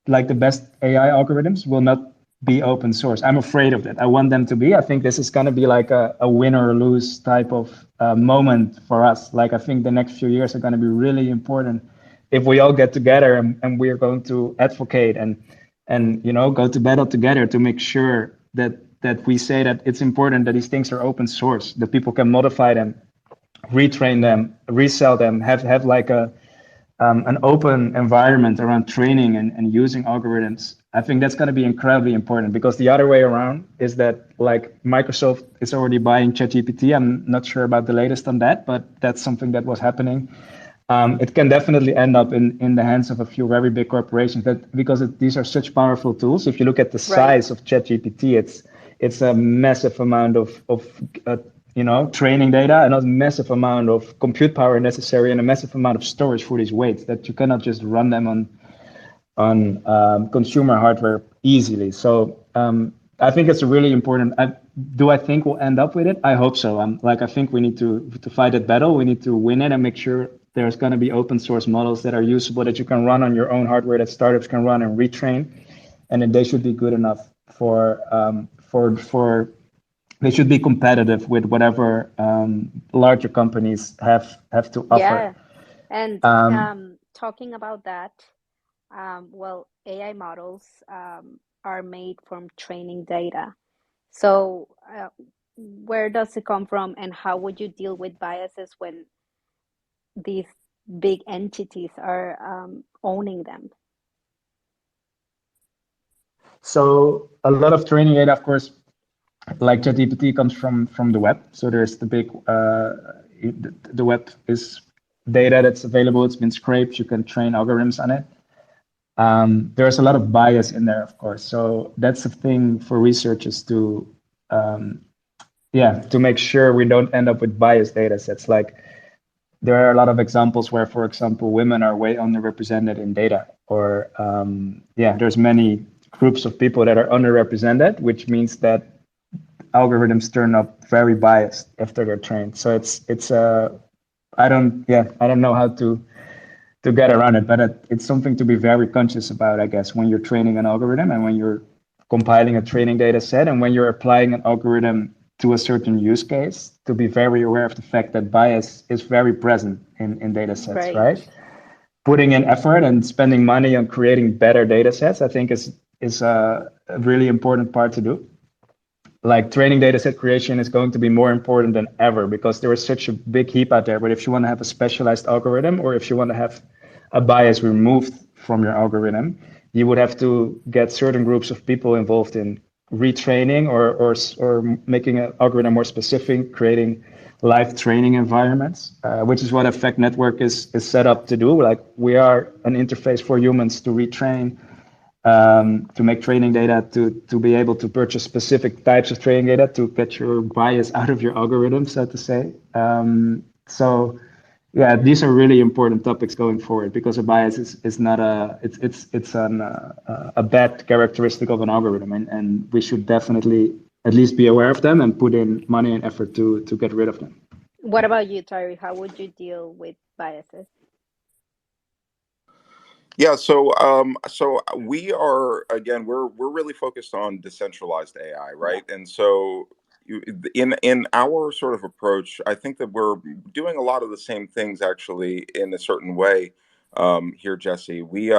like the best AI algorithms, will not be open source. I'm afraid of that. I want them to be. I think this is going to be like a win or lose type of moment for us. Like, I think the next few years are going to be really important if we all get together and we're going to advocate and go to battle together to make sure that we say that it's important that these things are open source, that people can modify them, retrain them, resell them, have like an open environment around training and using algorithms. I think that's going to be incredibly important, because the other way around is that, like, Microsoft is already buying ChatGPT. I'm not sure about the latest on that, but that's something that was happening. It can definitely end up in the hands of a few very big corporations, because these are such powerful tools. If you look at the size of ChatGPT, it's a massive amount of training data, and a massive amount of compute power necessary, and a massive amount of storage for these weights, that you cannot just run them on consumer hardware easily. So I think it's a really important. do I think we'll end up with it? I hope so. I think we need to fight that battle. We need to win it and make sure there's going to be open source models that are usable, that you can run on your own hardware, that startups can run and retrain, and then they should be good enough for they should be competitive with whatever larger companies have to offer. Yeah. And Um, talking about that, well, AI models are made from training data. So, where does it come from, and how would you deal with biases when these big entities are owning them? so a lot of training data, of course, like ChatGPT comes from the web. So there's the big the web is data that's available. It's been scraped. You can train algorithms on it. There's a lot of bias in there, of course. So that's the thing for researchers to to make sure we don't end up with biased data sets. Like there are a lot of examples where, for example, women are way underrepresented in data, or there's many groups of people that are underrepresented, which means that algorithms turn up very biased after they're trained. So it's I don't know how to get around it, but it's something to be very conscious about, I guess, when you're training an algorithm and when you're compiling a training data set and when you're applying an algorithm to a certain use case, to be very aware of the fact that bias is very present in data sets, Right. right? Putting in effort and spending money on creating better data sets, I think is a really important part to do. Like training data set creation is going to be more important than ever because there is such a big heap out there. But if you want to have a specialized algorithm, or if you want to have a bias removed from your algorithm, you would have to get certain groups of people involved in retraining or making an algorithm more specific, creating live training environments, which is what Effect Network is set up to do. Like we are an interface for humans to retrain, to make training data, to be able to purchase specific types of training data to get your bias out of your algorithm, so to say. So yeah, these are really important topics going forward because a bias is not a bad characteristic of an algorithm, and we should definitely at least be aware of them and put in money and effort to get rid of them. What about you, Tyree? How would you deal with biases? Yeah, so we are, again, we're really focused on decentralized AI, Yeah. right? And so in our sort of approach, I think that we're doing a lot of the same things actually in a certain way here, Jesse. We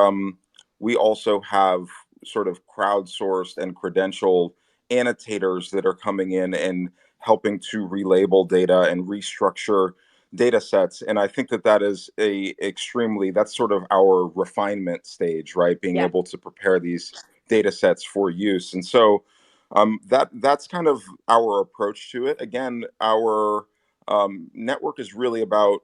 also have sort of crowdsourced and credentialed annotators that are coming in and helping to relabel data and restructure data sets. And I think that that is that's sort of our refinement stage, right? Being Yeah. able to prepare these data sets for use. And so that's kind of our approach to it. Again, our network is really about,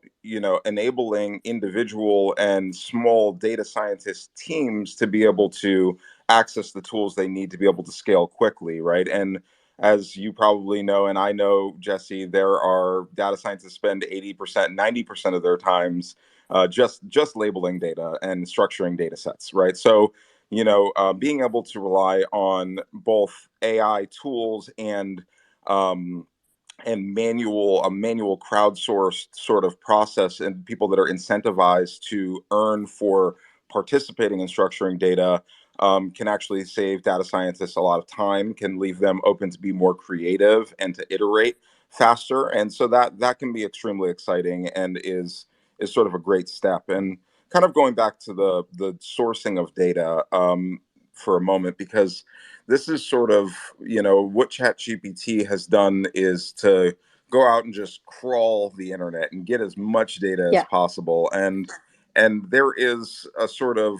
enabling individual and small data scientist teams to be able to access the tools they need to be able to scale quickly, right? And as you probably know, and I know, Jesse, there are data scientists spend 80%, 90% of their times just labeling data and structuring data sets, right? So, being able to rely on both AI tools um, and manual crowdsourced sort of process, and people that are incentivized to earn for participating in structuring data, can actually save data scientists a lot of time, can leave them open to be more creative and to iterate faster. And so that can be extremely exciting and is sort of a great step. And kind of going back to the sourcing of data for a moment, because this is sort of, what ChatGPT has done is to go out and just crawl the internet and get as much data as Yeah. possible. And there is a sort of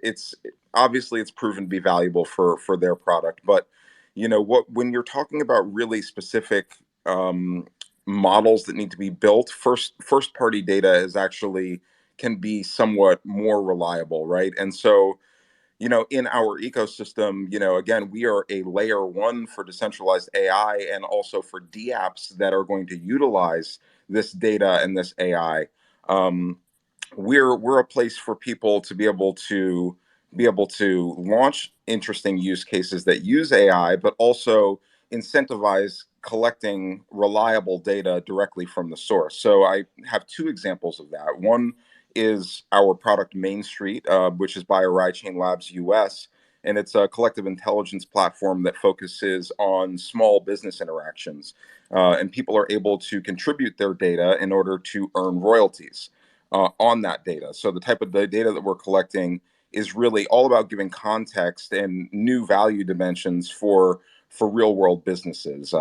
it's obviously it's proven to be valuable for their product. But what, when you're talking about really specific models that need to be built, first party data is actually can be somewhat more reliable, right? And so, in our ecosystem, again, we are a layer one for decentralized AI and also for DApps that are going to utilize this data and this AI. Um, we're a place for people to be able to launch interesting use cases that use AI, but also incentivize collecting reliable data directly from the source. So I have two examples of that. One is our product Main Street, which is by Oraichain Labs US, and it's a collective intelligence platform that focuses on small business interactions. And people are able to contribute their data in order to earn royalties on that data. So the type of the data that we're collecting is really all about giving context and new value dimensions for real world businesses.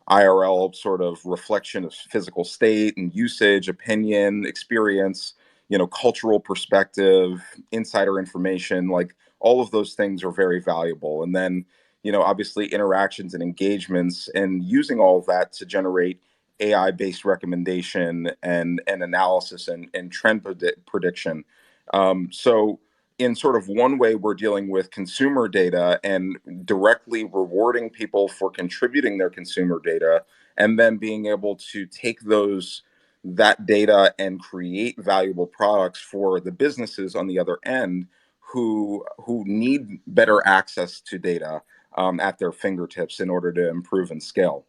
IRL sort of reflection of physical state and usage, opinion, experience, cultural perspective, insider information, like all of those things are very valuable. And then, obviously interactions and engagements, and using all of that to generate AI-based recommendation and analysis and trend prediction. So in sort of one way, we're dealing with consumer data and directly rewarding people for contributing their consumer data, and then being able to take that data and create valuable products for the businesses on the other end who need better access to data at their fingertips in order to improve and scale.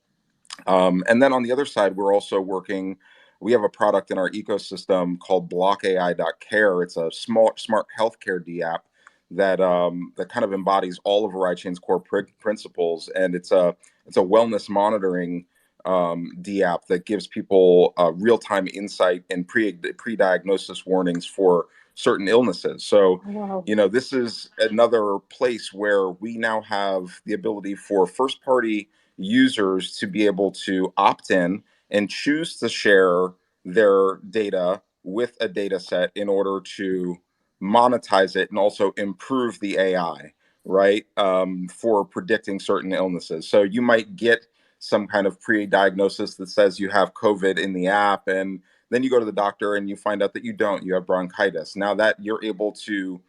And then on the other side, we have a product in our ecosystem called BlockAI.care. It's a smart healthcare D app that kind of embodies all of Oraichain's core principles, and it's a wellness monitoring D app that gives people real-time insight and pre-diagnosis warnings for certain illnesses. So, Wow. this is another place where we now have the ability for first-party users to be able to opt in and choose to share their data with a data set in order to monetize it and also improve the AI, right, for predicting certain illnesses. So you might get some kind of pre-diagnosis that says you have COVID in the app, and then you go to the doctor and you find out that you don't, you have bronchitis. Now that you're able to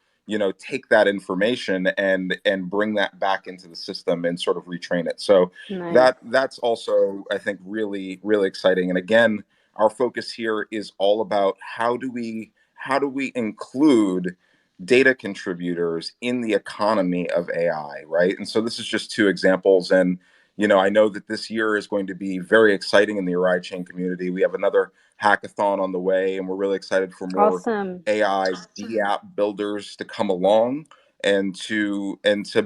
take that information and bring that back into the system and sort of retrain it. So Nice. that's also, I think, really, really exciting. And again, our focus here is all about how do we include data contributors in the economy of AI, right? And so this is just two examples. And I know that this year is going to be very exciting in the Oraichain community. We have another hackathon on the way, and we're really excited for more Awesome. AI D app builders to come along and to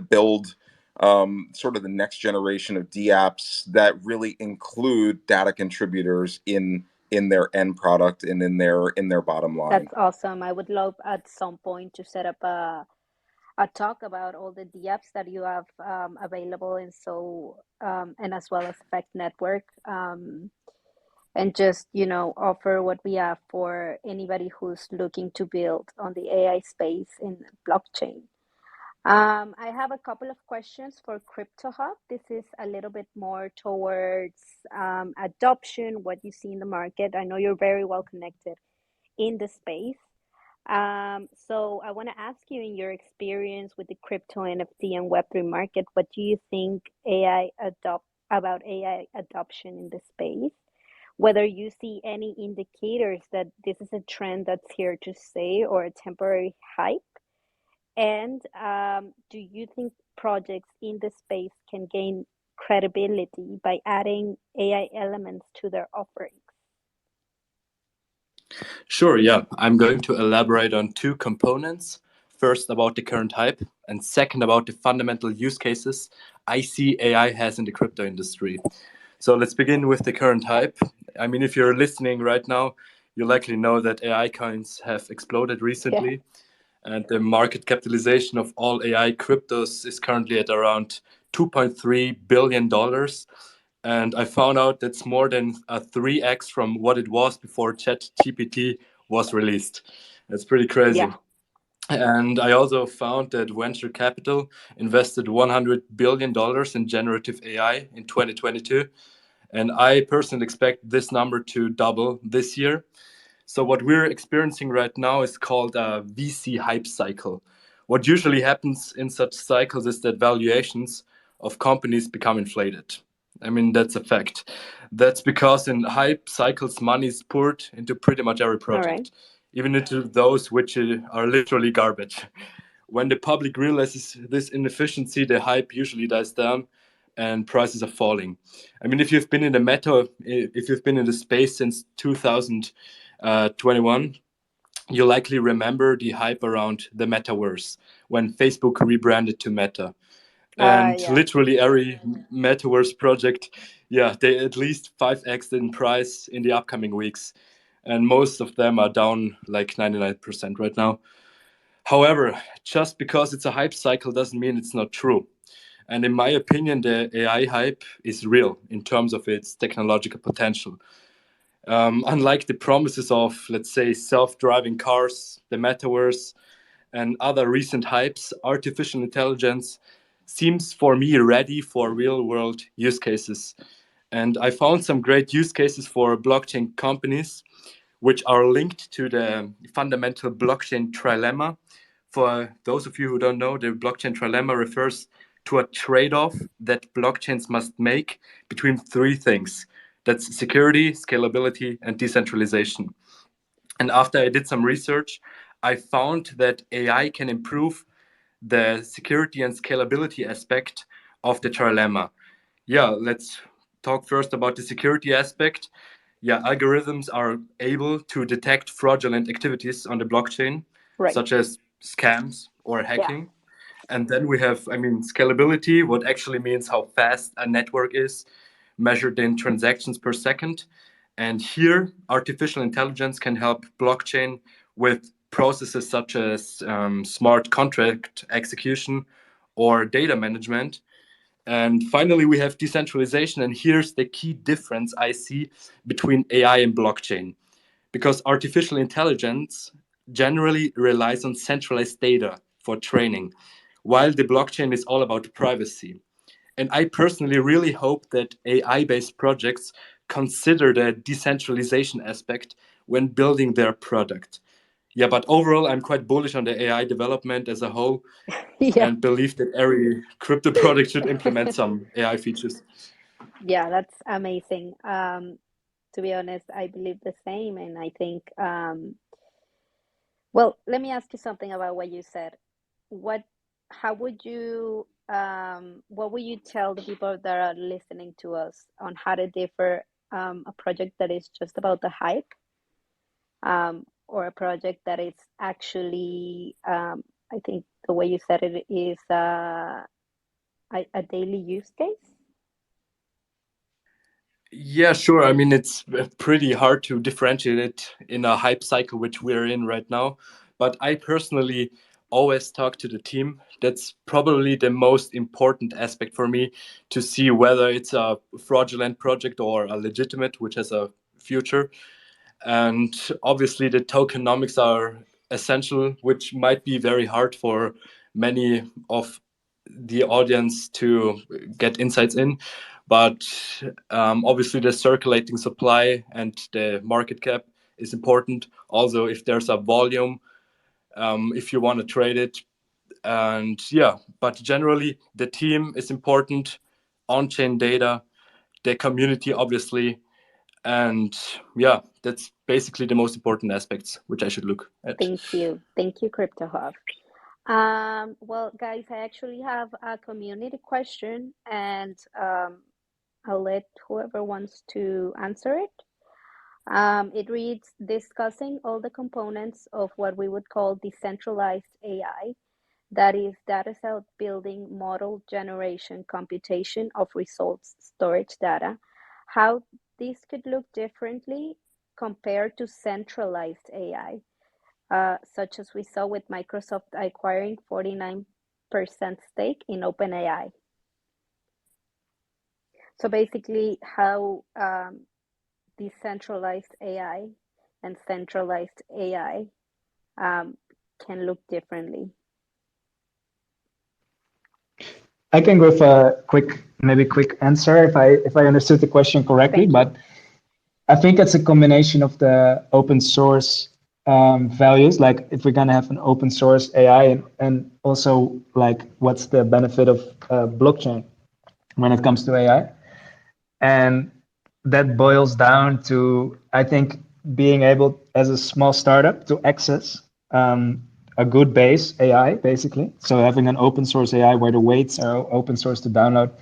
build sort of the next generation of D apps that really include data contributors in their end product and in their bottom line. That's awesome. I would love at some point to set up a talk about all the apps that you have available, and and as well as Effect Network, and just offer what we have for anybody who's looking to build on the AI space in blockchain. I have a couple of questions for Crypto Hub. This is a little bit more towards adoption, what you see in the market. I know you're very well connected in the space. So I want to ask you, in your experience with the crypto, NFT, and Web3 market, what do you think about AI adoption in the space? Whether you see any indicators that this is a trend that's here to stay or a temporary hype? And do you think projects in the space can gain credibility by adding AI elements to their offerings? Sure, yeah. I'm going to elaborate on two components. First, about the current hype, and second, about the fundamental use cases I see AI has in the crypto industry. So let's begin with the current hype. I mean, if you're listening right now, you likely know that AI coins have exploded recently, and the market capitalization of all AI cryptos is currently at around $2.3 billion. And I found out that's more than a 3x from what it was before ChatGPT was released. That's pretty crazy. Yeah. And I also found that venture capital invested $100 billion in generative AI in 2022. And I personally expect this number to double this year. So what we're experiencing right now is called a VC hype cycle. What usually happens in such cycles is that valuations of companies become inflated. I mean, that's a fact. That's because in hype cycles, money is poured into pretty much every project, All right. even into those which are literally garbage. When the public realizes this inefficiency, the hype usually dies down. and prices are falling. I mean, if you've been in the space since 2021, you likely remember the hype around the metaverse when Facebook rebranded to Meta. And Yeah. literally every metaverse project, yeah, they at least 5x in price in the upcoming weeks. And most of them are down like 99% right now. However, just because it's a hype cycle doesn't mean it's not true. And in my opinion, the AI hype is real in terms of its technological potential. Unlike the promises of, let's say, self-driving cars, the metaverse, and other recent hypes, artificial intelligence seems for me ready for real-world use cases. And I found some great use cases for blockchain companies, which are linked to the fundamental blockchain trilemma. For those of you who don't know, the blockchain trilemma refers to a trade-off that blockchains must make between three things. That's security, scalability, and decentralization. And after I did some research, I found that AI can improve the security and scalability aspect of the trilemma. Yeah, let's talk first about the security aspect. Yeah, algorithms are able to detect fraudulent activities on the blockchain, Right. such as scams or Yeah. hacking. And then we have, I mean, scalability, what actually means how fast a network is measured in transactions per second. And here, artificial intelligence can help blockchain with processes such as smart contract execution or data management. And finally, we have decentralization. And here's the key difference I see between AI and blockchain. Because artificial intelligence generally relies on centralized data for training, while the blockchain is all about privacy. And I personally really hope that AI-based projects consider the decentralization aspect when building their product. Yeah, but overall, I'm quite bullish on the AI development as a whole Yeah. and believe that every crypto product should implement some AI features. Yeah, that's amazing. To be honest, I believe the same, and I think, well, let me ask you something about what you said. What, how would you, what would you tell the people that are listening to us on how to differ a project that is just about the hype, or a project that is actually, I think the way you said it is a daily use case? Yeah, sure. I mean, it's pretty hard to differentiate it in a hype cycle, which we're in right now. But I personally always talk to the team. That's probably the most important aspect for me to see whether it's a fraudulent project or a legitimate, which has a future. And obviously, the tokenomics are essential, which might be very hard for many of the audience to get insights in. But obviously, the circulating supply and the market cap is important. Also, if there's a volume, if you want to trade it. And yeah, but generally, the team is important, on chain data, the community, obviously. And yeah, that's basically the most important aspects which I should look at. Thank you. Thank you, Crypto Hub. Well, guys, I actually have a community question, and I'll let whoever wants to answer it. It reads, discussing all the components of what we would call decentralized AI, that is data set building, model generation, computation of results, storage data, how this could look differently compared to centralized AI, such as we saw with Microsoft acquiring 49% stake in OpenAI. So basically, how decentralized AI and centralized AI can look differently. I can give a quick answer if I understood the question correctly. But I think it's a combination of the open source values, like if we're gonna have an open source AI, and also like what's the benefit of blockchain when it comes to AI, and that boils down to, I think, being able as a small startup to access a good base AI, basically. So having an open source AI where the weights are open source to download,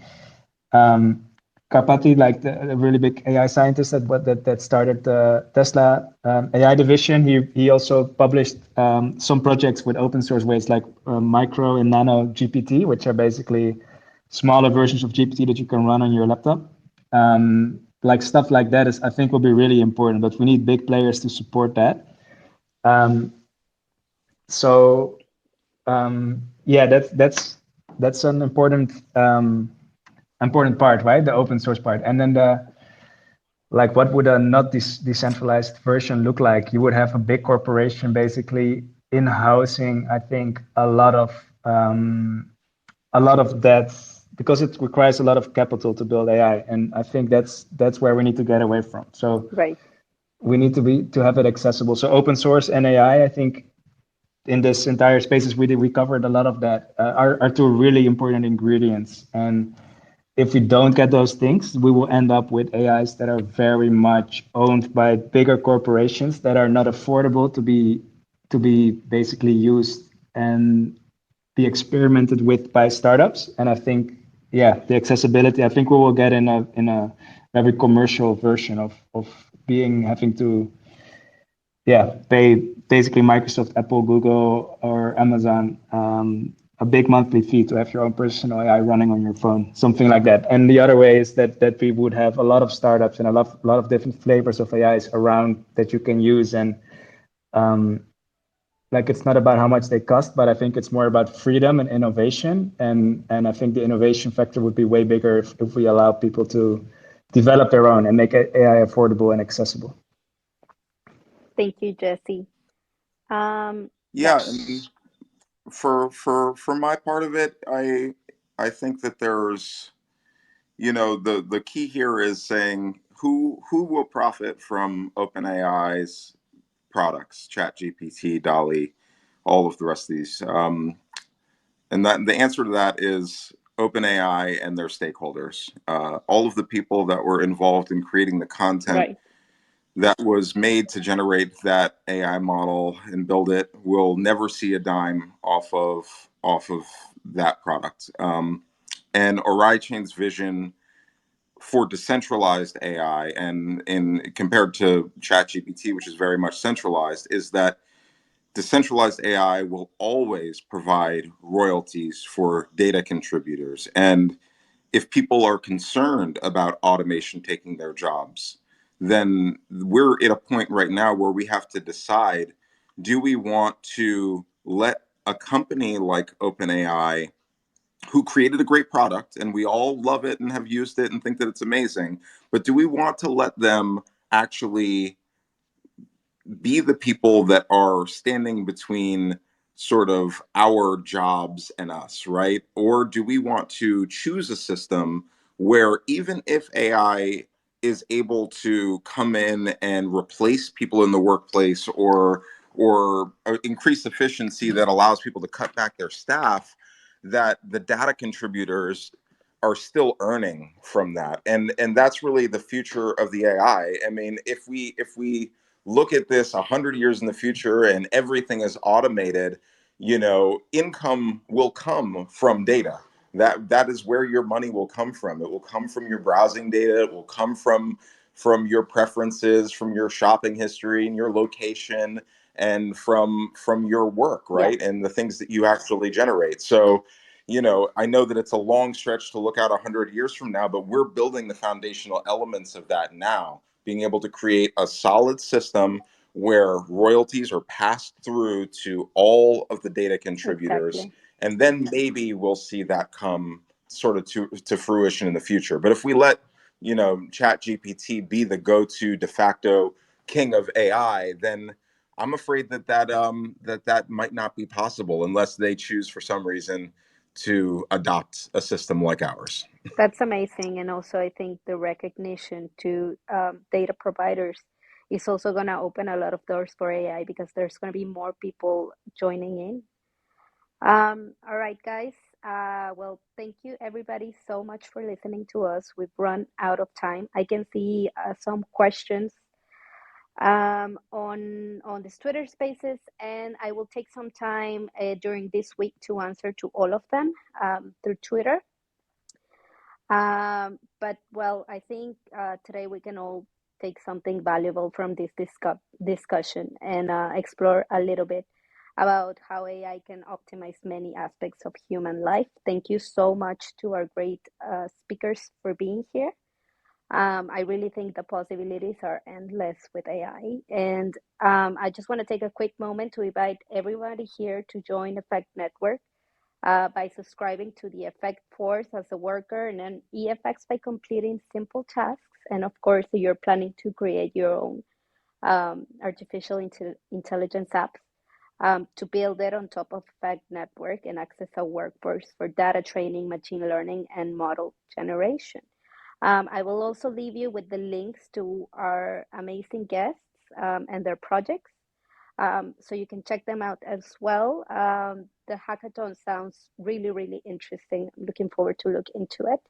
Karpati, like the really big AI scientist that started the Tesla AI division, he also published some projects with open source ways like micro and nano GPT, which are basically smaller versions of GPT that you can run on your laptop. Like stuff like that is, I think, will be really important, but we need big players to support that. So yeah, that's an important part, right? The open source part, and then like what would a not decentralized version look like? You would have a big corporation basically in housing, I think, a lot of that because it requires a lot of capital to build AI, and I think that's where we need to get away from. So Right. we need to have it accessible. So open source and AI, I think, in this entire spaces we covered a lot of that are two really important ingredients. And if we don't get those things, we will end up with AIs that are very much owned by bigger corporations that are not affordable to be basically used and be experimented with by startups. And I think, yeah, the accessibility, I think we will get in a very commercial version of having to, yeah, pay basically Microsoft, Apple, Google, or Amazon a big monthly fee to have your own personal AI running on your phone, something like that. And the other way is that we would have a lot of startups and a lot of different flavors of AIs around that you can use. And like it's not about how much they cost, but I think it's more about freedom and innovation. And I think the innovation factor would be way bigger if we allow people to develop their own and make AI affordable and accessible. Thank you, Jesse. Yeah. Yeah, and for my part of it, I think that there's, the key here is saying who will profit from OpenAI's products, ChatGPT, Dolly, all of the rest of these. And that the answer to that is OpenAI and their stakeholders. All of the people that were involved in creating the content Right. that was made to generate that AI model and build it will never see a dime off of that product. And Oraichain's vision for decentralized AI, and in compared to ChatGPT, which is very much centralized, is that decentralized AI will always provide royalties for data contributors. And if people are concerned about automation taking their jobs, then we're at a point right now where we have to decide, do we want to let a company like OpenAI, who created a great product and we all love it and have used it and think that it's amazing, but do we want to let them actually be the people that are standing between sort of our jobs and us, right? Or do we want to choose a system where even if AI is able to come in and replace people in the workplace or increase efficiency that allows people to cut back their staff, that the data contributors are still earning from that? And that's really the future of the AI. I mean, if we look at this 100 years in the future and everything is automated, income will come from data. That is where your money will come from. It will come from your browsing data. It will come from your preferences, from your shopping history and your location, and from your work, Yeah. right? And the things that you actually generate. So, I know that it's a long stretch to look out 100 years from now, but we're building the foundational elements of that now, being able to create a solid system where royalties are passed through to all of the data contributors. Exactly. And then maybe we'll see that come sort of to fruition in the future. But if we let, ChatGPT be the go-to de facto king of AI, then I'm afraid that might not be possible unless they choose for some reason to adopt a system like ours. That's amazing. And also, I think the recognition to data providers is also going to open a lot of doors for AI because there's going to be more people joining in. All right, guys. Well, thank you everybody so much for listening to us. We've run out of time. I can see some questions on this Twitter Spaces, and I will take some time during this week to answer to all of them through Twitter. But well, I think today we can all take something valuable from this discussion and explore a little bit about how AI can optimize many aspects of human life. Thank you so much to our great speakers for being here. I really think the possibilities are endless with AI. And I just want to take a quick moment to invite everybody here to join Effect Network by subscribing to the Effect Force as a worker and then EFX by completing simple tasks. And of course, you're planning to create your own artificial intelligence apps to build it on top of Effect Network and access a workforce for data training, machine learning, and model generation. I will also leave you with the links to our amazing guests and their projects. So you can check them out as well. The hackathon sounds really, really interesting. I'm looking forward to look into it.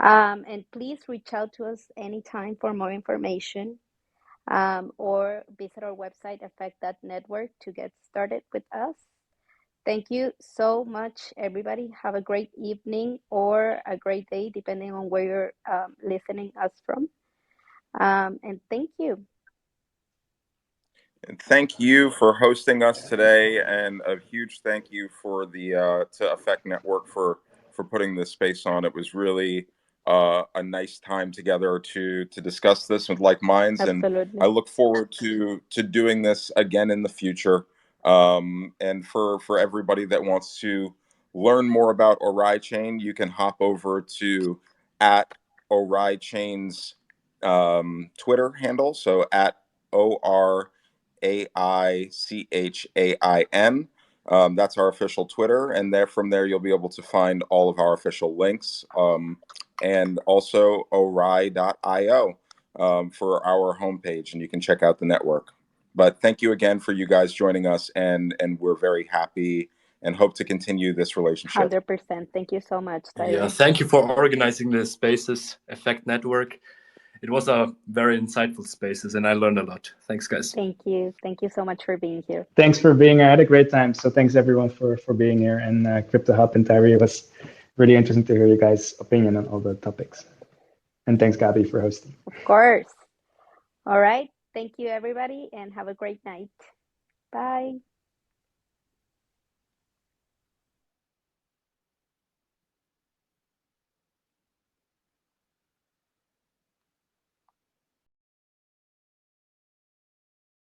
And please reach out to us anytime for more information or visit our website, affect.network, to get started with us. Thank you so much, everybody. Have a great evening or a great day, depending on where you're listening us from. And thank you. And thank you for hosting us today, and a huge thank you for the to Effect Network for putting this space on. It was really a nice time together to discuss this with like minds, and Absolutely. I look forward to doing this again in the future. And for everybody that wants to learn more about Oraichain, you can hop over to at Oraichain's Twitter handle, so at ORAICHAIN. That's our official Twitter, and from there you'll be able to find all of our official links, and also orai.io for our homepage, and you can check out the network. But thank you again for you guys joining us, and we're very happy and hope to continue this relationship. 100%. Thank you so much, Tyree. Yeah, thank you for organizing the Spaces Effect Network. It was a very insightful spaces, and I learned a lot. Thanks, guys. Thank you. Thank you so much for being here. Thanks for being here. I had a great time. So thanks everyone for being here. And Crypto Hub and Tyree, it was really interesting to hear you guys' opinion on all the topics. And thanks, Gabby, for hosting. Of course. All right. Thank you, everybody, and have a great night. Bye.